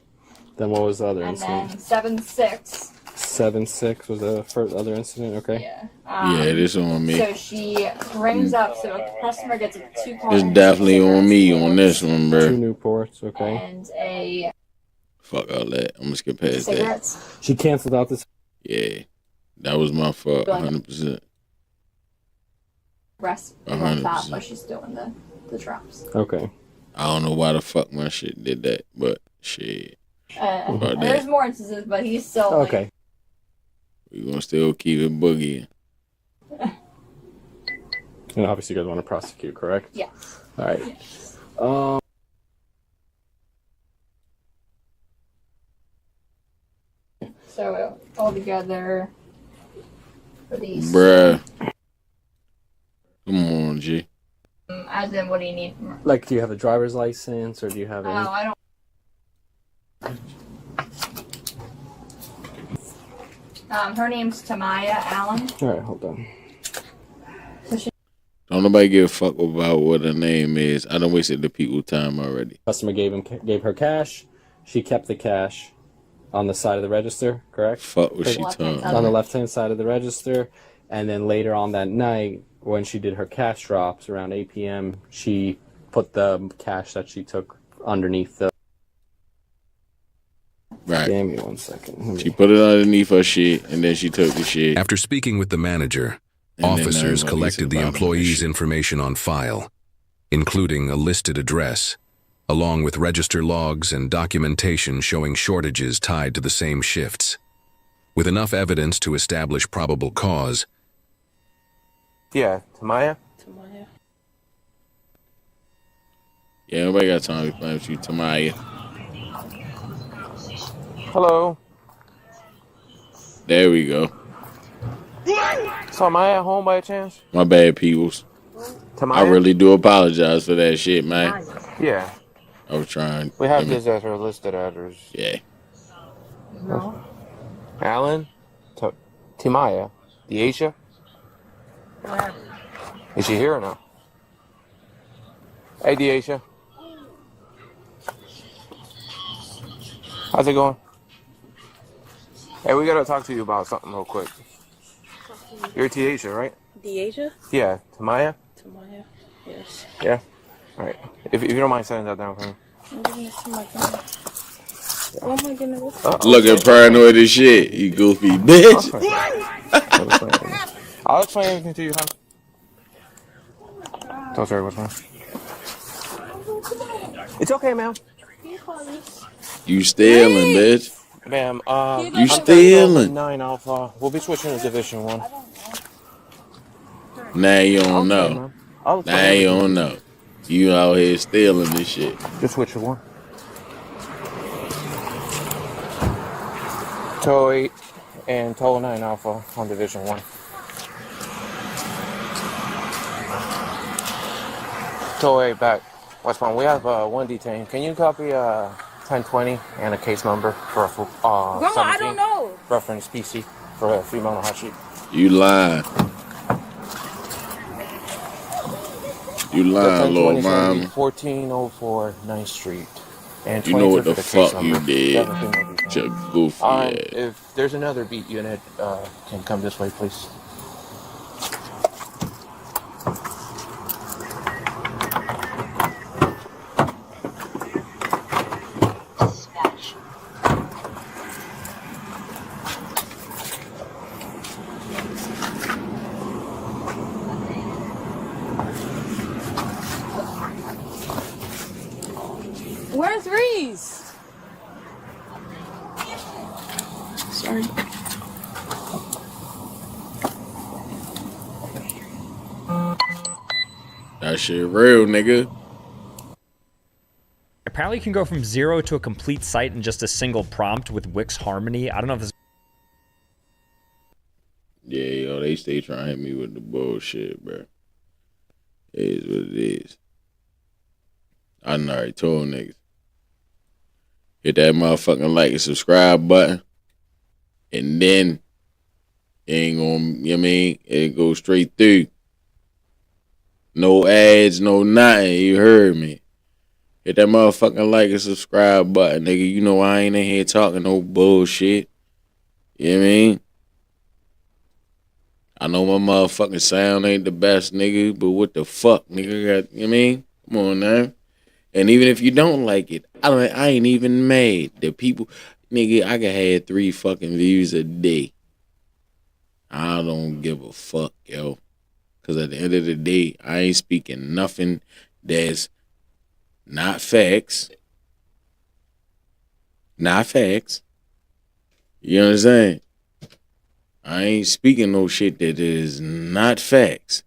[SPEAKER 3] Then what was the other
[SPEAKER 4] And
[SPEAKER 3] incident?
[SPEAKER 4] then 7-6.
[SPEAKER 3] 7-6 was the first other incident? Okay.
[SPEAKER 4] Yeah.
[SPEAKER 2] Yeah, this on me.
[SPEAKER 4] So she rings up, so a customer gets a 2
[SPEAKER 2] It's definitely on me on this one,
[SPEAKER 3] 2
[SPEAKER 2] bro.
[SPEAKER 3] Newports, okay.
[SPEAKER 4] And a
[SPEAKER 2] Fuck all that. I'm gonna skip past that.
[SPEAKER 4] cigarettes.
[SPEAKER 3] She canceled out this...
[SPEAKER 2] Yeah, that was my fault, 100%.
[SPEAKER 4] Rest on top
[SPEAKER 2] 100%.
[SPEAKER 4] while she's doing the drops.
[SPEAKER 3] Okay.
[SPEAKER 2] I don't know why the fuck my shit did that, but shit. About that.
[SPEAKER 4] There's more instances, but he's still like,
[SPEAKER 3] Okay.
[SPEAKER 2] We gonna still keep it boogieing.
[SPEAKER 3] And obviously you guys want to prosecute, correct?
[SPEAKER 4] yes.
[SPEAKER 3] All right.
[SPEAKER 4] So altogether for these,
[SPEAKER 2] Bruh. Come on, G.
[SPEAKER 4] as in, what do you need from her?
[SPEAKER 3] Like, do you have a driver's license, or do you have any...
[SPEAKER 4] I don't. Her name's Tamaya Allen.
[SPEAKER 3] All right, hold on.
[SPEAKER 4] So she
[SPEAKER 2] Don't nobody give a fuck about what her name is. I done wasted the people time already.
[SPEAKER 3] Customer gave her cash. She kept the cash on the side of the register, correct?
[SPEAKER 2] Fuck what she
[SPEAKER 4] Left-hand
[SPEAKER 2] talking.
[SPEAKER 4] side.
[SPEAKER 3] On the left-hand side of the register. And then later on that night, when she did her cash drops around 8 p.m., she put the cash that she took underneath the...
[SPEAKER 2] Right.
[SPEAKER 3] Give me 1 second.
[SPEAKER 2] She put it underneath her shit, and then she took the shit.
[SPEAKER 5] After speaking with the manager,
[SPEAKER 2] And then
[SPEAKER 5] officers
[SPEAKER 2] everybody
[SPEAKER 5] collected
[SPEAKER 2] said
[SPEAKER 5] the
[SPEAKER 2] about
[SPEAKER 5] employee's
[SPEAKER 2] shit.
[SPEAKER 5] information on file, including a listed address, along with register logs and documentation showing shortages tied to the same shifts. With enough evidence to establish probable cause,
[SPEAKER 8] Yeah, Tamaya?
[SPEAKER 2] Yeah, nobody got time to play with you, Tamaya.
[SPEAKER 8] Hello.
[SPEAKER 2] There we go.
[SPEAKER 8] So am I at home by chance?
[SPEAKER 2] My bad, peoples.
[SPEAKER 8] Tamaya?
[SPEAKER 2] I really do apologize for that shit, man.
[SPEAKER 8] Yeah.
[SPEAKER 2] I was trying.
[SPEAKER 8] We have this as her listed address.
[SPEAKER 2] Yeah.
[SPEAKER 8] Alan? Timaya? Deasia? Is she here or no? Hey, Deasia. How's it going? Hey, we gotta talk to you about something real quick. You're Deasia, right?
[SPEAKER 9] Deasia?
[SPEAKER 8] Yeah. Tamaya?
[SPEAKER 9] Tamaya? Yes.
[SPEAKER 8] Yeah? Alright. If you don't mind setting that down for me.
[SPEAKER 9] I'm giving this to my grandma. Oh my goodness.
[SPEAKER 2] Looking paranoid as shit, you goofy bitch.
[SPEAKER 8] I'll explain everything to you, huh? Don't worry, what's wrong? It's okay, ma'am.
[SPEAKER 2] You stealing, bitch.
[SPEAKER 8] Ma'am,
[SPEAKER 2] You stealing.
[SPEAKER 8] 9 Alpha. We'll be switching to Division 1.
[SPEAKER 2] Now you don't
[SPEAKER 8] Okay,
[SPEAKER 2] know.
[SPEAKER 8] ma'am. I'll explain
[SPEAKER 2] Now you
[SPEAKER 8] everything.
[SPEAKER 2] don't know. You out here stealing this shit.
[SPEAKER 8] Just switch to 1. Tow 8 and Tow 9 Alpha on Division 1. Tow 8 back. West Palm. We have 1 detained. Can you copy 1020 and a case number for a
[SPEAKER 9] Grandma,
[SPEAKER 8] 17?
[SPEAKER 9] I don't know.
[SPEAKER 8] Reference PC for a female hot sheet.
[SPEAKER 2] You lying. You lying, little mom.
[SPEAKER 8] 1404 9th Street. And
[SPEAKER 2] You know what
[SPEAKER 8] 23
[SPEAKER 2] the
[SPEAKER 8] for case
[SPEAKER 2] fuck you
[SPEAKER 8] number.
[SPEAKER 2] did.
[SPEAKER 8] 17
[SPEAKER 2] Your goofy ass.
[SPEAKER 8] If there's another beat unit, can come this way, please.
[SPEAKER 9] Where's Reese? Sorry.
[SPEAKER 2] That shit real, nigga.
[SPEAKER 10] Apparently you can go from 0 to a complete site in just a single prompt with Wix Harmony. I don't know if this...
[SPEAKER 2] Yeah, yo, they stay trying to hit me with the bullshit, bro. It is what it is. I done already told niggas. Hit that motherfucking like and subscribe button. And then it ain't gonna, you know what I mean? It go straight through. No ads, no nothing. You heard me. Hit that motherfucking like and subscribe button, nigga. You know I ain't in here talking no bullshit. You know what I mean? I know my motherfucking sound ain't the best, nigga, but what the fuck, nigga? Got, you know what I mean? Come on now. And even if you don't like it, I ain't even mad. The people, nigga, I could have 3 fucking views a day. I don't give a fuck, yo. Because at the end of the day, I ain't speaking nothing that's not facts. Not facts. You know what I'm saying? I ain't speaking no shit that is not facts.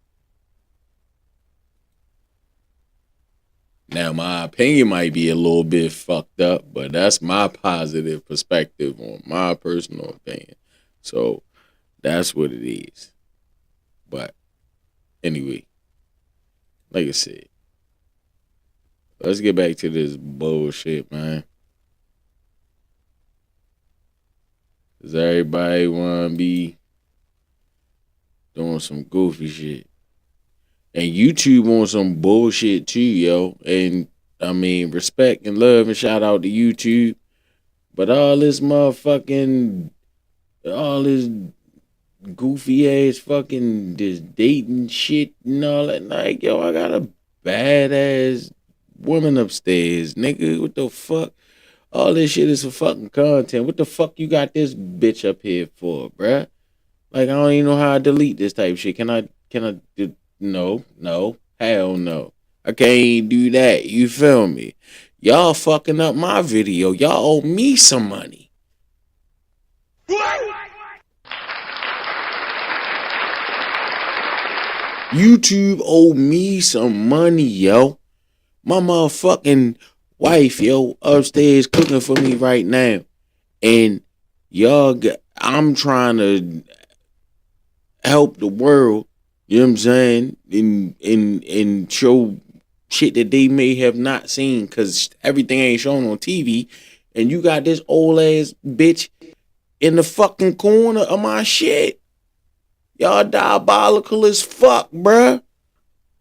[SPEAKER 2] Now, my opinion might be a little bit fucked up, but that's my positive perspective on my personal opinion. So, that's what it is. But, anyway, like I said, let's get back to this bullshit, man. Because everybody want to be doing some goofy shit. And YouTube on some bullshit too, yo. And, I mean, respect and love and shout out to YouTube. But all this motherfucking, all this goofy ass fucking this dating shit and all that. Like, yo, I got a badass woman upstairs, nigga. What the fuck? All this shit is for fucking content. What the fuck you got this bitch up here for, bruh? Like, I don't even know how I delete this type of shit. Can I do? No, hell no. I can't do that. You feel me? Y'all fucking up my video. Y'all owe me some money. YouTube owe me some money, yo. My motherfucking wife, yo, upstairs cooking for me right now. And I'm trying to help the world, you know what I'm saying, and show shit that they may have not seen because everything ain't shown on TV. And you got this old ass bitch in the fucking corner of my shit. Y'all diabolical as fuck, bruh.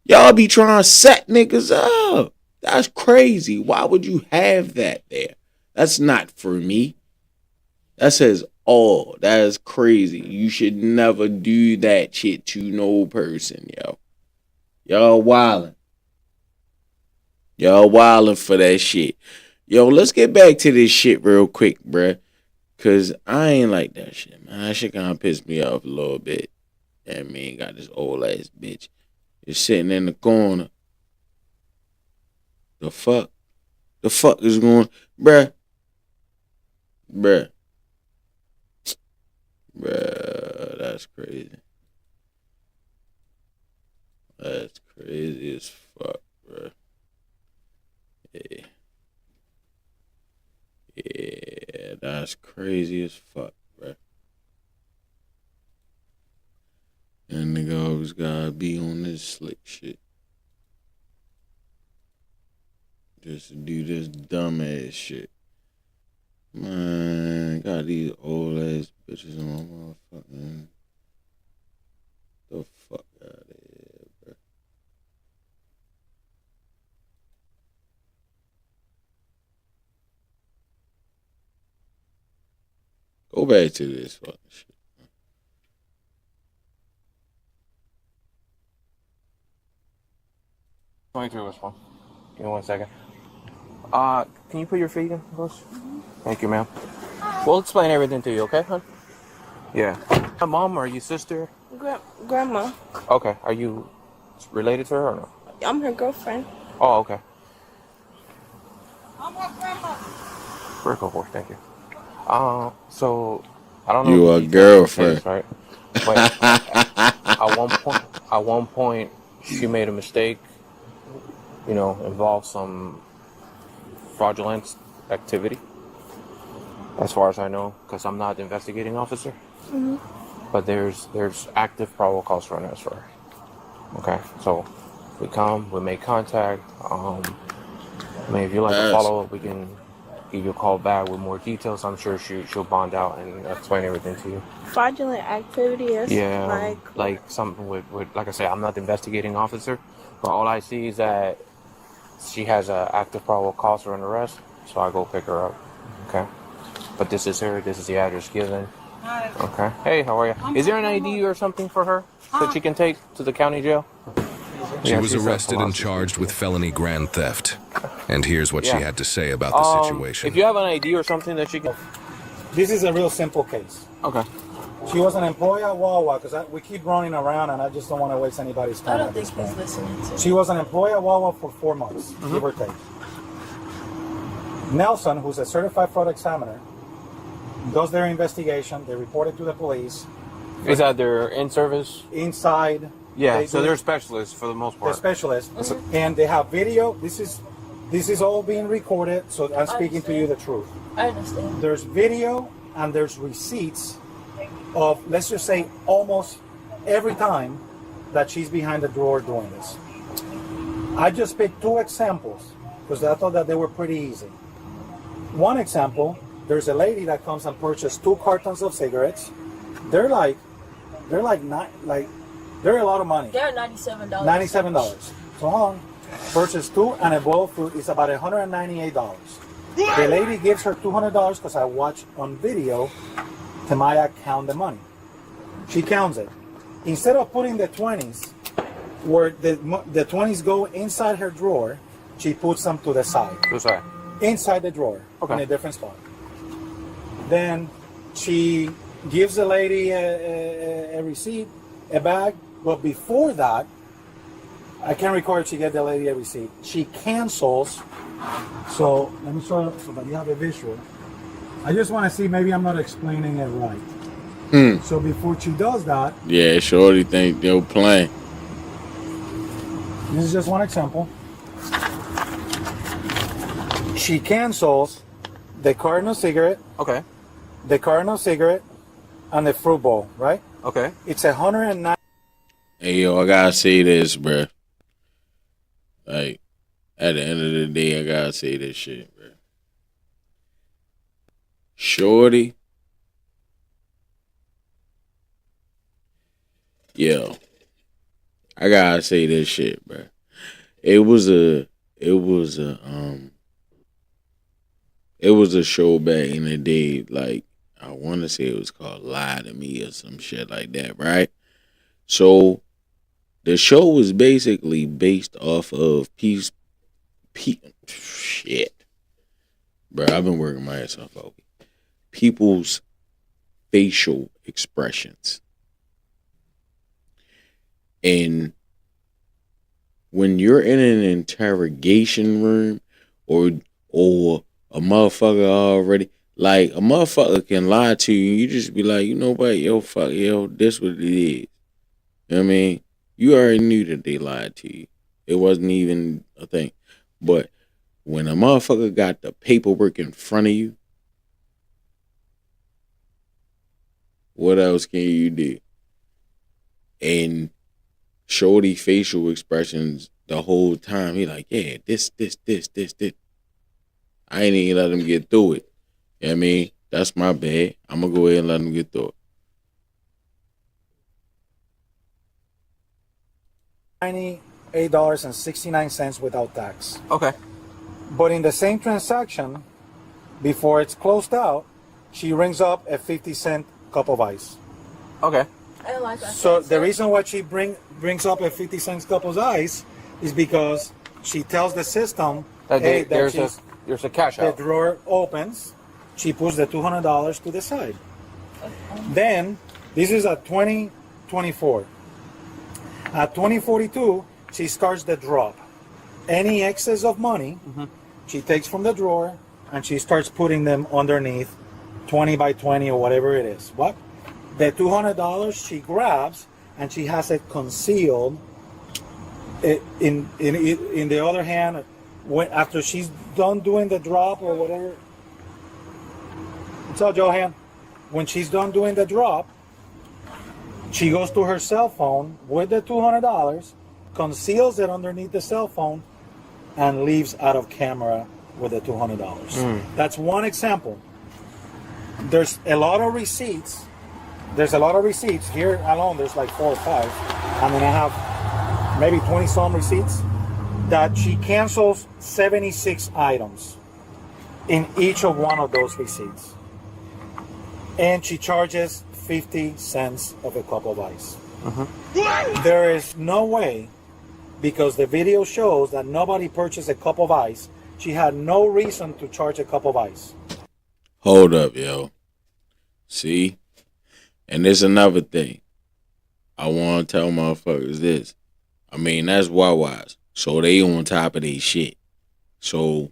[SPEAKER 2] Y'all be trying to set niggas up. That's crazy. Why would you have that there? That's not for me. That says all. That is crazy. You should never do that shit to no person, yo. Y'all wildin'. Y'all wildin' for that shit. Yo, let's get back to this shit real quick, bruh. Cause I ain't like that shit, man. That shit kinda pissed me off a little bit. That man got this old ass bitch just sitting in the corner. The fuck? The fuck is going, bruh? Bruh. Bruh, that's crazy. That's crazy as fuck, bruh. Yeah. Yeah, that's crazy as fuck, bruh. And nigga always gotta be on this slick shit. Just to do this dumb ass shit. Man, got these old ass bitches on my motherfucking. The fuck out of here, bro. Go back to this fucking shit.
[SPEAKER 8] 23 was fine. Give me 1 second. Can you put your feet in, close? Thank you, ma'am. We'll explain everything to you, okay, hon? Yeah. My mom or your sister?
[SPEAKER 9] Grandma.
[SPEAKER 8] Okay. Are you related to her or no?
[SPEAKER 9] I'm her girlfriend.
[SPEAKER 8] Oh, okay. I'm her grandma. Very cool, thank you. So I don't know.
[SPEAKER 2] You
[SPEAKER 8] if
[SPEAKER 2] a girlfriend,
[SPEAKER 8] right? But at one point, she made a mistake. You know, involved some fraudulent activity, as far as I know, because I'm not the investigating officer.
[SPEAKER 9] Mm-hmm.
[SPEAKER 8] But there's active probable cause for an arrest for her. Okay, so we come, we make contact. I mean, if you like to follow up, we can give you a call back with more details. I'm sure she'll bond out and explain everything to you.
[SPEAKER 9] Fraudulent activity is
[SPEAKER 8] like something with like I say, I'm not the investigating officer, but all I see is that she has an active probable cause for an arrest, so I go pick her up. Okay, but this is her. This is the address given. Okay. Hey, how are you? Is there an ID or something for her that she can take to the county jail?
[SPEAKER 5] She was arrested and charged with felony grand theft. And here's what she had to say about the situation.
[SPEAKER 8] If you have an ID or something that she can...
[SPEAKER 11] This is a real simple case.
[SPEAKER 8] Okay.
[SPEAKER 11] She was an employee at Wawa, because we keep running around and I just don't want to waste anybody's time.
[SPEAKER 9] I don't think he's listening to.
[SPEAKER 11] She was an employee at Wawa for 4 months, give or take. Nelson, who's a certified fraud examiner, does their investigation. They report it to the police.
[SPEAKER 8] Is that their in-service?
[SPEAKER 11] Inside.
[SPEAKER 8] Yeah, so they're specialists for the most part.
[SPEAKER 11] They're specialists. And they have video. This is all being recorded, so I'm speaking to you the truth.
[SPEAKER 9] I understand.
[SPEAKER 11] There's video and there's receipts of, let's just say, almost every time that she's behind the drawer doing this. I just picked 2 examples because I thought that they were pretty easy. One example, there's a lady that comes and purchases 2 cartons of cigarettes. They're a lot of money.
[SPEAKER 9] They're $97.
[SPEAKER 11] $97. So hold on. Purchase 2 and a bowl of fruit is about $198. The lady gives her $200 because I watched on video Tamaya count the money. She counts it. Instead of putting the 20s where the 20s go inside her drawer, she puts them to the side.
[SPEAKER 8] To the side.
[SPEAKER 11] Inside the drawer. Okay. In a different spot. Then she gives the lady a receipt, a bag, but before that, I can't record if she gave the lady a receipt. She cancels. So let me show you so that you have a visual. I just want to see, maybe I'm not explaining it right. So before she does that,
[SPEAKER 2] yeah, shorty think they're playing.
[SPEAKER 11] This is just one example. She cancels the Cardinal cigarette.
[SPEAKER 8] Okay.
[SPEAKER 11] The Cardinal cigarette and the fruit bowl, right?
[SPEAKER 8] Okay.
[SPEAKER 11] It's 109.
[SPEAKER 2] Hey, yo, I gotta say this, bruh. Like, at the end of the day, I gotta say this shit, bruh. Shorty. Yo. I gotta say this shit, bruh. It was a show back in the day, like, I want to say it was called Lie to Me or some shit like that, right? So, the show was basically based off of Shit. Bro, I've been working my ass off all week. People's facial expressions. And when you're in an interrogation room or a motherfucker already, like a motherfucker can lie to you and you just be like, you know what, yo, fuck, yo, this what it is. You know what I mean? You already knew that they lied to you. It wasn't even a thing. But when a motherfucker got the paperwork in front of you, what else can you do? And Shorty facial expressions the whole time. He like, yeah, this. I ain't even let him get through it. You know what I mean? That's my bad. I'm going to go ahead and let him get through it.
[SPEAKER 11] $98.69 without tax.
[SPEAKER 8] Okay.
[SPEAKER 11] But in the same transaction, before it's closed out, she rings up a 50-cent cup of ice.
[SPEAKER 8] Okay.
[SPEAKER 9] I don't like that.
[SPEAKER 11] So the reason why she brings up a 50-cent cup of ice is because she tells the system, hey,
[SPEAKER 8] there's a cash out.
[SPEAKER 11] The drawer opens, she puts the $200 to the side. Then, this is at 2024. At 2042, she starts the drop. Any excess of money, she takes from the drawer and she starts putting them underneath 20 by 20 or whatever it is. What? The $200 she grabs and she has it concealed in the other hand. After she's done doing the drop or whatever. What's up, Johan? When she's done doing the drop, she goes to her cell phone with the $200, conceals it underneath the cell phone, and leaves out of camera with the $200. That's one example. There's a lot of receipts. There's a lot of receipts. Here alone, there's like 4 or 5. I mean, I have maybe 20 some receipts that she cancels 76 items in each of one of those receipts. And she charges 50 cents of a cup of ice. There is no way, because the video shows that nobody purchased a cup of ice. She had no reason to charge a cup of ice.
[SPEAKER 2] Hold up, yo. See? And there's another thing. I want to tell motherfuckers this. I mean, that's Wawa's. So they on top of their shit. So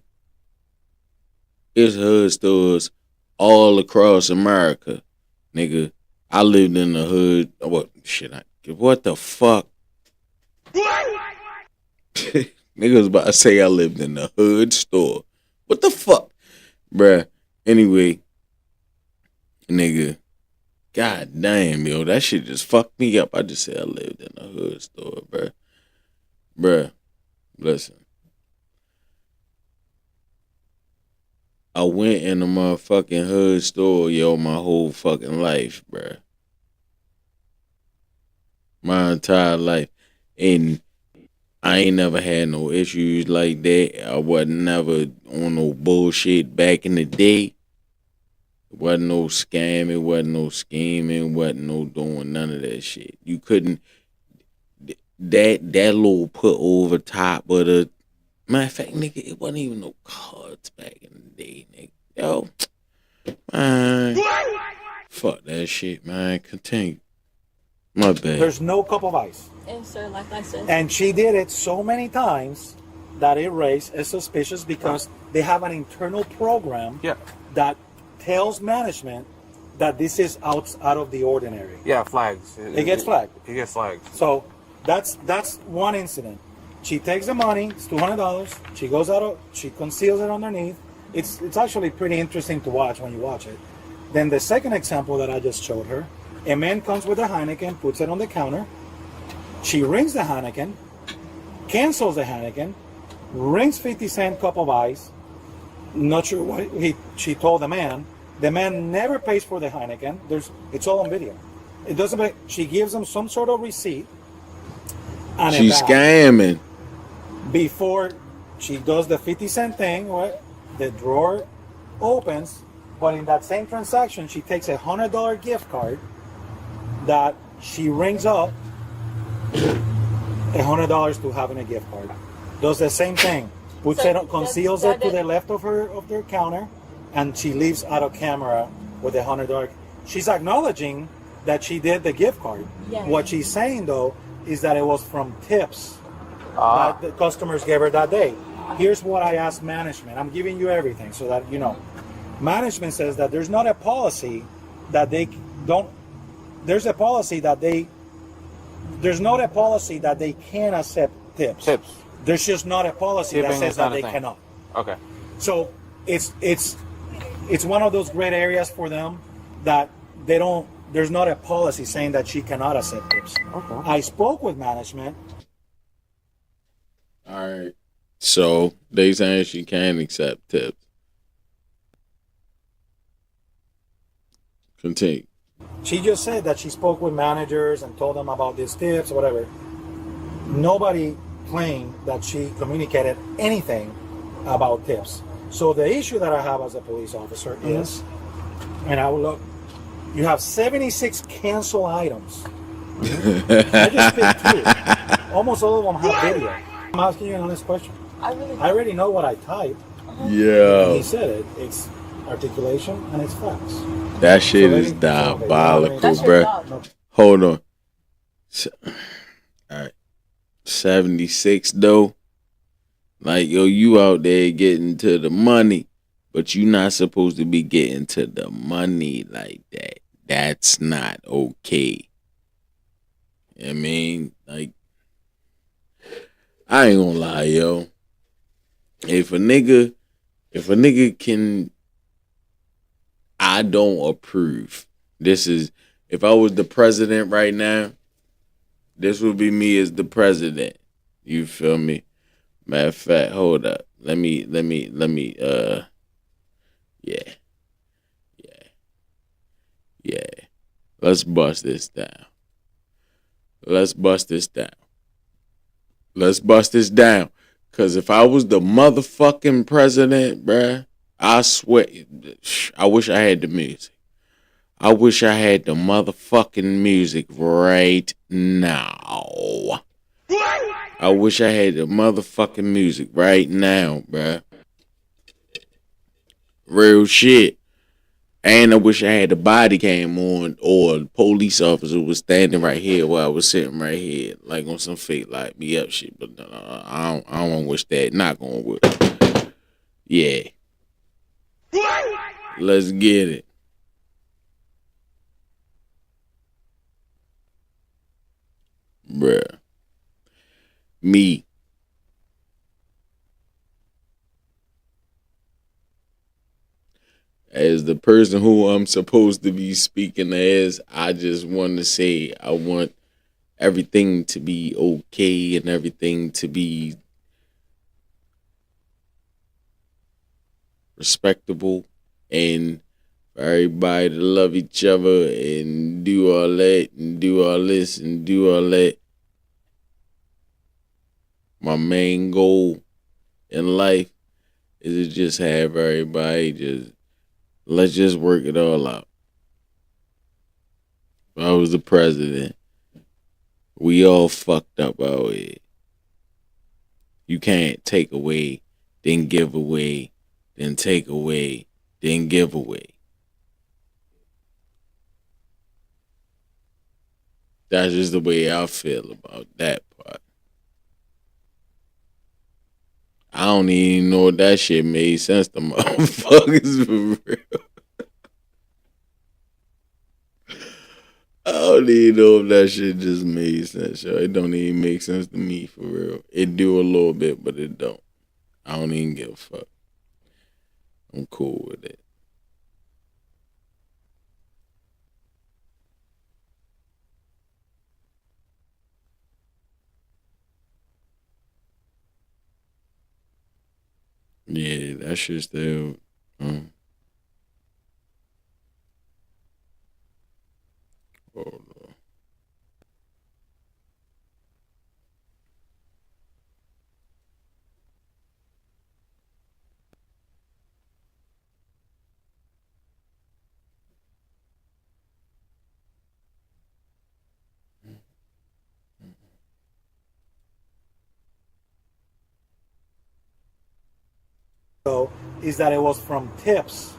[SPEAKER 2] it's hood stores all across America. Nigga, I lived in the hood. What the fuck? Nigga was about to say I lived in the hood store. What the fuck? Bruh. Anyway, nigga. God damn, yo. That shit just fucked me up. I just said I lived in the hood store, bruh. Bruh. Listen. I went in the motherfucking hood store, yo, my whole fucking life, bruh. My entire life. And I ain't never had no issues like that. I wasn't never on no bullshit back in the day. It wasn't no scamming, wasn't no scheming, wasn't no doing none of that shit. You couldn't, that little put over top of the, matter of fact, nigga, it wasn't even no cards back in the day, nigga. Yo, man, fuck that shit, man. Continue. My bad.
[SPEAKER 11] There's no cup of ice.
[SPEAKER 9] And sir, like I said.
[SPEAKER 11] And she did it so many times that it raised a suspicious because they have an internal program that tells management that this is out of the ordinary.
[SPEAKER 8] Yeah, flags.
[SPEAKER 11] It gets flagged.
[SPEAKER 8] It gets flagged.
[SPEAKER 11] So that's one incident. She takes the money, it's $200. She goes out, she conceals it underneath. It's actually pretty interesting to watch when you watch it. Then the second example that I just showed her, a man comes with a Heineken, puts it on the counter. She rings the Heineken, cancels the Heineken, rings 50-cent cup of ice. Not sure what she told the man. The man never pays for the Heineken. It's all on video. It doesn't. She gives him some sort of receipt. And
[SPEAKER 2] she's scamming.
[SPEAKER 11] Before she does the 50-cent thing, right? The drawer opens, but in that same transaction, she takes $100 gift card that she rings up $100 to having a gift card. Does the same thing. puts
[SPEAKER 4] So
[SPEAKER 11] it, conceals it to
[SPEAKER 4] that-
[SPEAKER 11] the left of their counter, and she leaves out of camera with the $100. She's acknowledging that she did the gift card.
[SPEAKER 9] Yeah.
[SPEAKER 11] What she's saying though is that it was from tips
[SPEAKER 8] Ah.
[SPEAKER 11] that the customers gave her that day. Here's what I asked management. I'm giving you everything so that you know. Management says that there's not a policy that they don't. There's a policy that they. There's not a policy that they can accept tips. There's just not a policy that
[SPEAKER 8] Tipping
[SPEAKER 11] says
[SPEAKER 8] is not
[SPEAKER 11] that
[SPEAKER 8] a
[SPEAKER 11] they
[SPEAKER 8] thing.
[SPEAKER 11] cannot.
[SPEAKER 8] Okay.
[SPEAKER 11] So it's one of those great areas for them that they don't. There's not a policy saying that she cannot accept tips.
[SPEAKER 8] Okay.
[SPEAKER 11] I spoke with management.
[SPEAKER 2] All right. So they saying she can accept tips. Continue.
[SPEAKER 11] She just said that she spoke with managers and told them about these tips, whatever. Nobody claimed that she communicated anything about tips. So the issue that I have as a police officer is, and I will look, you have 76 cancel items. I just picked 2. Almost all of them have video. I'm asking you an honest question. I already know what I typed.
[SPEAKER 2] Yeah.
[SPEAKER 11] He said it. It's articulation and it's facts.
[SPEAKER 2] That shit
[SPEAKER 11] So
[SPEAKER 2] is
[SPEAKER 11] they-
[SPEAKER 2] diabolical,
[SPEAKER 11] That's
[SPEAKER 2] bruh.
[SPEAKER 11] your job.
[SPEAKER 2] Hold on. All right. 76 though. Like, yo, you out there getting to the money, but you not supposed to be getting to the money like that. That's not okay. I mean, like, I ain't gonna lie, yo. If a nigga can, I don't approve. This is, if I was the president right now, this would be me as the president. You feel me? Matter of fact, hold up. Let me, yeah. Let's bust this down. Let's bust this down. Cause if I was the motherfucking president, bruh, I swear, I wish I had the music. I wish I had the motherfucking music right now. I wish I had the motherfucking music right now, bruh. Real shit. And I wish I had the body cam on, or the police officer was standing right here while I was sitting right here, like on some fake light me up shit. But I don't want to wish that. Not gonna wish. Yeah. Let's get it. Bruh. Me. As the person who I'm supposed to be speaking as, I just want to say I want everything to be okay and everything to be respectable, and for everybody to love each other and do all that and do all this and do all that. My main goal in life is to just have everybody let's just work it all out. If I was the president, we all fucked up out here. You can't take away, then give away, then take away, then give away. That's just the way I feel about that part. I don't even know if that shit made sense to motherfuckers for real. I don't even know if that shit just made sense, yo. It don't even make sense to me for real. It do a little bit, but it don't. I don't even give a fuck. I'm cool with it. Yeah, that shit still. Hold on.
[SPEAKER 11] is that it was from tips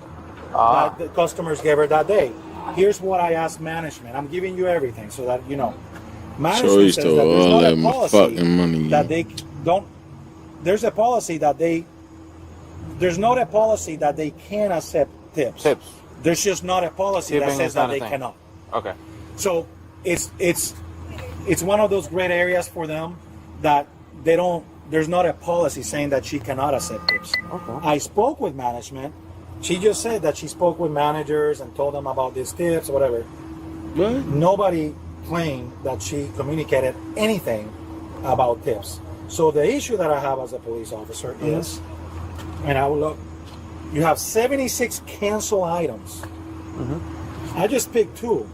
[SPEAKER 11] that the customers gave her that day. Here's what I asked management. I'm giving you everything so that you know. Management says that there's not a policy that they don't. There's a policy that there's not a policy that they can accept tips. There's just not a policy that says that they cannot.
[SPEAKER 8] Okay.
[SPEAKER 11] So it's one of those great areas for them that they don't. There's not a policy saying that she cannot accept tips.
[SPEAKER 8] Okay.
[SPEAKER 11] I spoke with management. She just said that she spoke with managers and told them about these tips or whatever.
[SPEAKER 2] What?
[SPEAKER 11] Nobody claimed that she communicated anything about tips. So the issue that I have as a police officer is, and I will look, you have 76 cancel items. I just picked 2.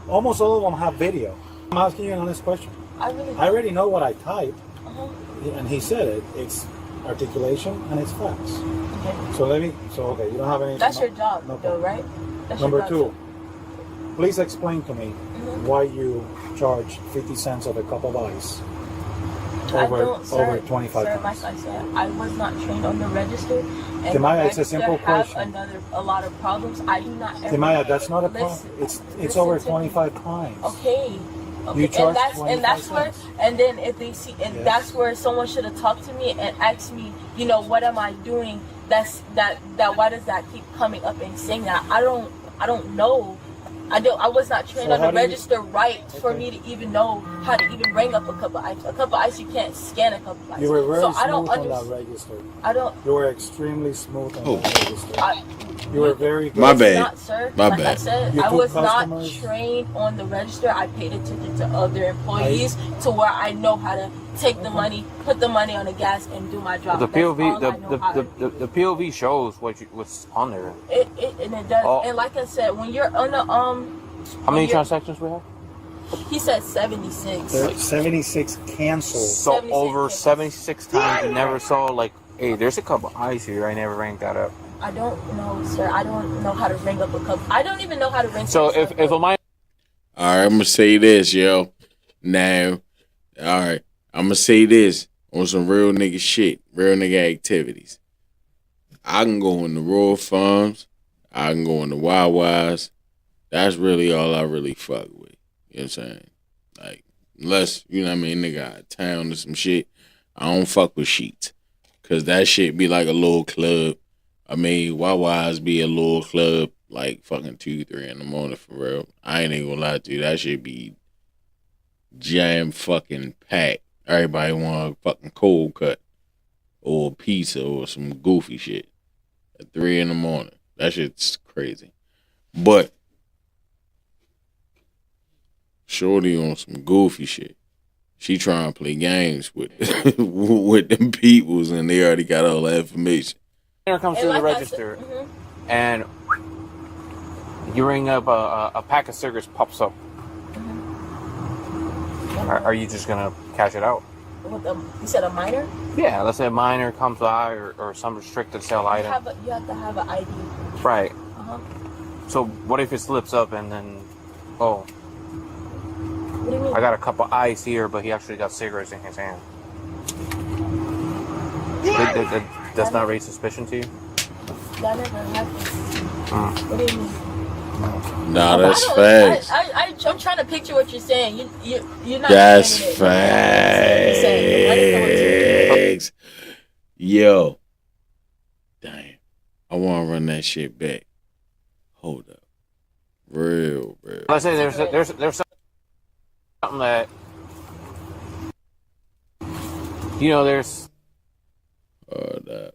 [SPEAKER 11] Almost all of them have video. I'm asking you an honest question. I already know what I typed, and he said it. It's articulation and it's facts. Okay. So you don't have any.
[SPEAKER 9] That's your job, though, right? That's
[SPEAKER 11] Number
[SPEAKER 9] your job.
[SPEAKER 11] 2, please explain to me why you charge 50 cents of a cup of ice over 25
[SPEAKER 9] sir,
[SPEAKER 11] times.
[SPEAKER 9] like I said, I was not trained on the register. And
[SPEAKER 11] Timaya,
[SPEAKER 9] the
[SPEAKER 11] it's a simple
[SPEAKER 9] register have
[SPEAKER 11] question.
[SPEAKER 9] A lot of problems. I do not ever.
[SPEAKER 11] Timaya, that's not a problem.
[SPEAKER 9] Listen,
[SPEAKER 11] It's over
[SPEAKER 9] listen to me.
[SPEAKER 11] 25 times.
[SPEAKER 9] Okay.
[SPEAKER 11] You charge
[SPEAKER 9] and that's
[SPEAKER 11] 25
[SPEAKER 9] where,
[SPEAKER 11] cents.
[SPEAKER 9] and then if they see, and that's where someone should have talked to me and asked me, you know, what am I doing? That why does that keep coming up and saying that? I don't know. I was not trained on the register for me to even know how to even ring up a cup of ice. A cup of ice, you can't scan a cup of ice.
[SPEAKER 11] You were very
[SPEAKER 9] so
[SPEAKER 11] smooth
[SPEAKER 9] I don't
[SPEAKER 11] on that register. You were extremely smooth on that register. You were very good.
[SPEAKER 2] My bad.
[SPEAKER 9] Not, sir.
[SPEAKER 2] My
[SPEAKER 9] like
[SPEAKER 2] bad.
[SPEAKER 9] I said, I was not trained on the register. I paid attention to other employees to where I know how to take the money, put the money on the gas, and do my job.
[SPEAKER 8] The POV, the POV shows what's on there.
[SPEAKER 9] And it does. And like I said, when you're on the
[SPEAKER 8] how many transactions we have?
[SPEAKER 9] He said 76.
[SPEAKER 11] 76 canceled.
[SPEAKER 8] So
[SPEAKER 9] 76
[SPEAKER 8] over 76 times, you never saw like, hey, there's a cup of ice here. I never ranked that up.
[SPEAKER 9] I don't know, sir. I don't know how to ring up a cup. I don't even know how to ring.
[SPEAKER 8] So if a minor.
[SPEAKER 2] All right, I'm gonna say this, yo. Now, all right, I'm gonna say this on some real nigga shit, real nigga activities. I can go in the Royal Farms. I can go in the Wawa's. That's really all I really fuck with. You know what I'm saying? Like, unless, you know what I mean, nigga out of town or some shit, I don't fuck with Sheets. Because that shit be like a little club. I mean, Wawa's be a little club, like fucking 2, 3 in the morning for real. I ain't even gonna lie to you. That shit be jam fucking packed. Everybody want a fucking cold cut or a pizza or some goofy shit at 3 in the morning. That shit's crazy. But shorty on some goofy shit. She trying to play games with with them peoples, and they already got all the information.
[SPEAKER 8] Here comes to the register, and you ring up a pack of cigarettes pops up. Are you just gonna cash it out?
[SPEAKER 9] You said a minor?
[SPEAKER 8] Yeah, let's say a minor comes by or some restricted sale item.
[SPEAKER 9] You have to have an ID.
[SPEAKER 8] Right. So what if it slips up and then, oh,
[SPEAKER 9] What do you mean?
[SPEAKER 8] I got a cup of ice here, but he actually got cigarettes in his hand. Does not raise suspicion to you?
[SPEAKER 9] That never happened. What do you mean?
[SPEAKER 2] Nah, that's facts.
[SPEAKER 9] I'm trying to picture what you're saying. You're not.
[SPEAKER 2] That's facts. Yo, damn, I want to run that shit back. Hold up, real.
[SPEAKER 8] Let's say there's something that, you know, there's.
[SPEAKER 2] Hold up.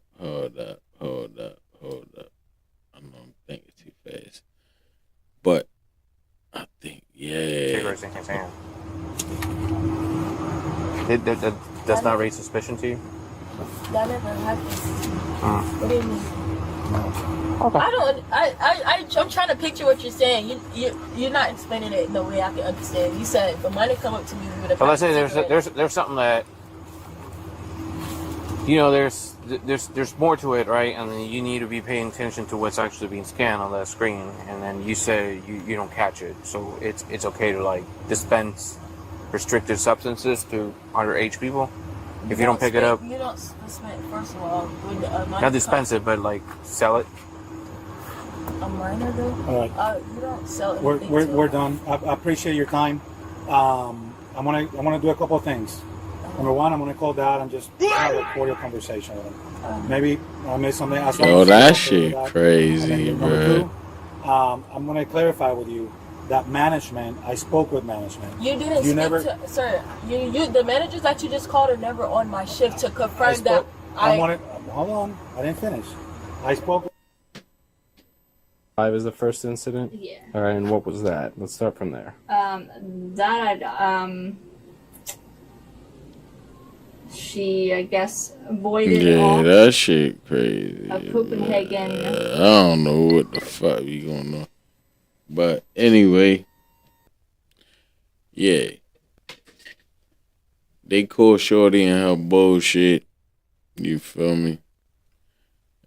[SPEAKER 2] I know I'm thinking too fast, but I think
[SPEAKER 8] Cigarettes in his hand. Does not raise suspicion to you?
[SPEAKER 9] That never happened. What do you mean?
[SPEAKER 8] Okay.
[SPEAKER 9] I'm trying to picture what you're saying. You're not explaining it in the way I can understand. You said if a minor come up to me with a.
[SPEAKER 8] But let's say there's something that, you know, there's more to it, right? And then you need to be paying attention to what's actually being scanned on that screen. And then you say you don't catch it, so it's okay to like dispense restricted substances to underage people. If you don't pick it up,
[SPEAKER 9] You don't dispense, first of all. With a minor
[SPEAKER 8] not dispense it, but like sell it.
[SPEAKER 9] A minor though?
[SPEAKER 11] All right.
[SPEAKER 9] You don't sell it.
[SPEAKER 11] We're done. I appreciate your time. I'm gonna do a couple of things. Number one, I'm gonna call Dad and just have a cordial conversation with him. Maybe I missed something.
[SPEAKER 2] Yo, that shit crazy, bro.
[SPEAKER 11] I'm gonna clarify with you that management. I spoke with management.
[SPEAKER 9] You didn't.
[SPEAKER 11] You
[SPEAKER 9] speak
[SPEAKER 11] never.
[SPEAKER 9] to, sir. You the managers that you just called are never on my shift to confirm that.
[SPEAKER 11] Hold on. I didn't finish. I spoke.
[SPEAKER 3] 5 is the first incident?
[SPEAKER 4] Yeah.
[SPEAKER 3] All right, and what was that? Let's start from there.
[SPEAKER 4] She, I guess, voided
[SPEAKER 2] Yeah,
[SPEAKER 4] off
[SPEAKER 2] that shit crazy.
[SPEAKER 4] a Copenhagen.
[SPEAKER 2] I don't know what the fuck we going on. But anyway, yeah. They caught Shorty and her bullshit. You feel me?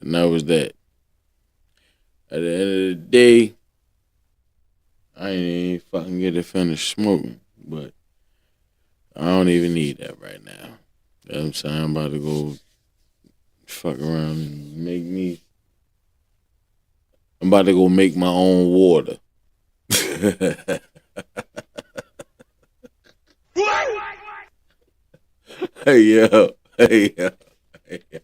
[SPEAKER 2] And that was that. At the end of the day, I ain't even fucking get to finish smoking. But I don't even need that right now. You know what I'm saying? I'm about to go fuck around and I'm about to go make my own water. Hey yo. Hey yo. Hey yo.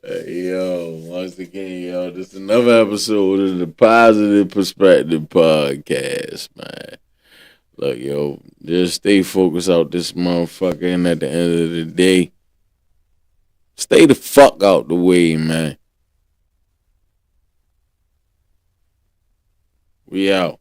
[SPEAKER 2] Hey yo, once again, yo, this is another episode of the Positive Perspective Podcast, man. Look, yo, just stay focused out this motherfucker, and at the end of the day, stay the fuck out the way, man. We out.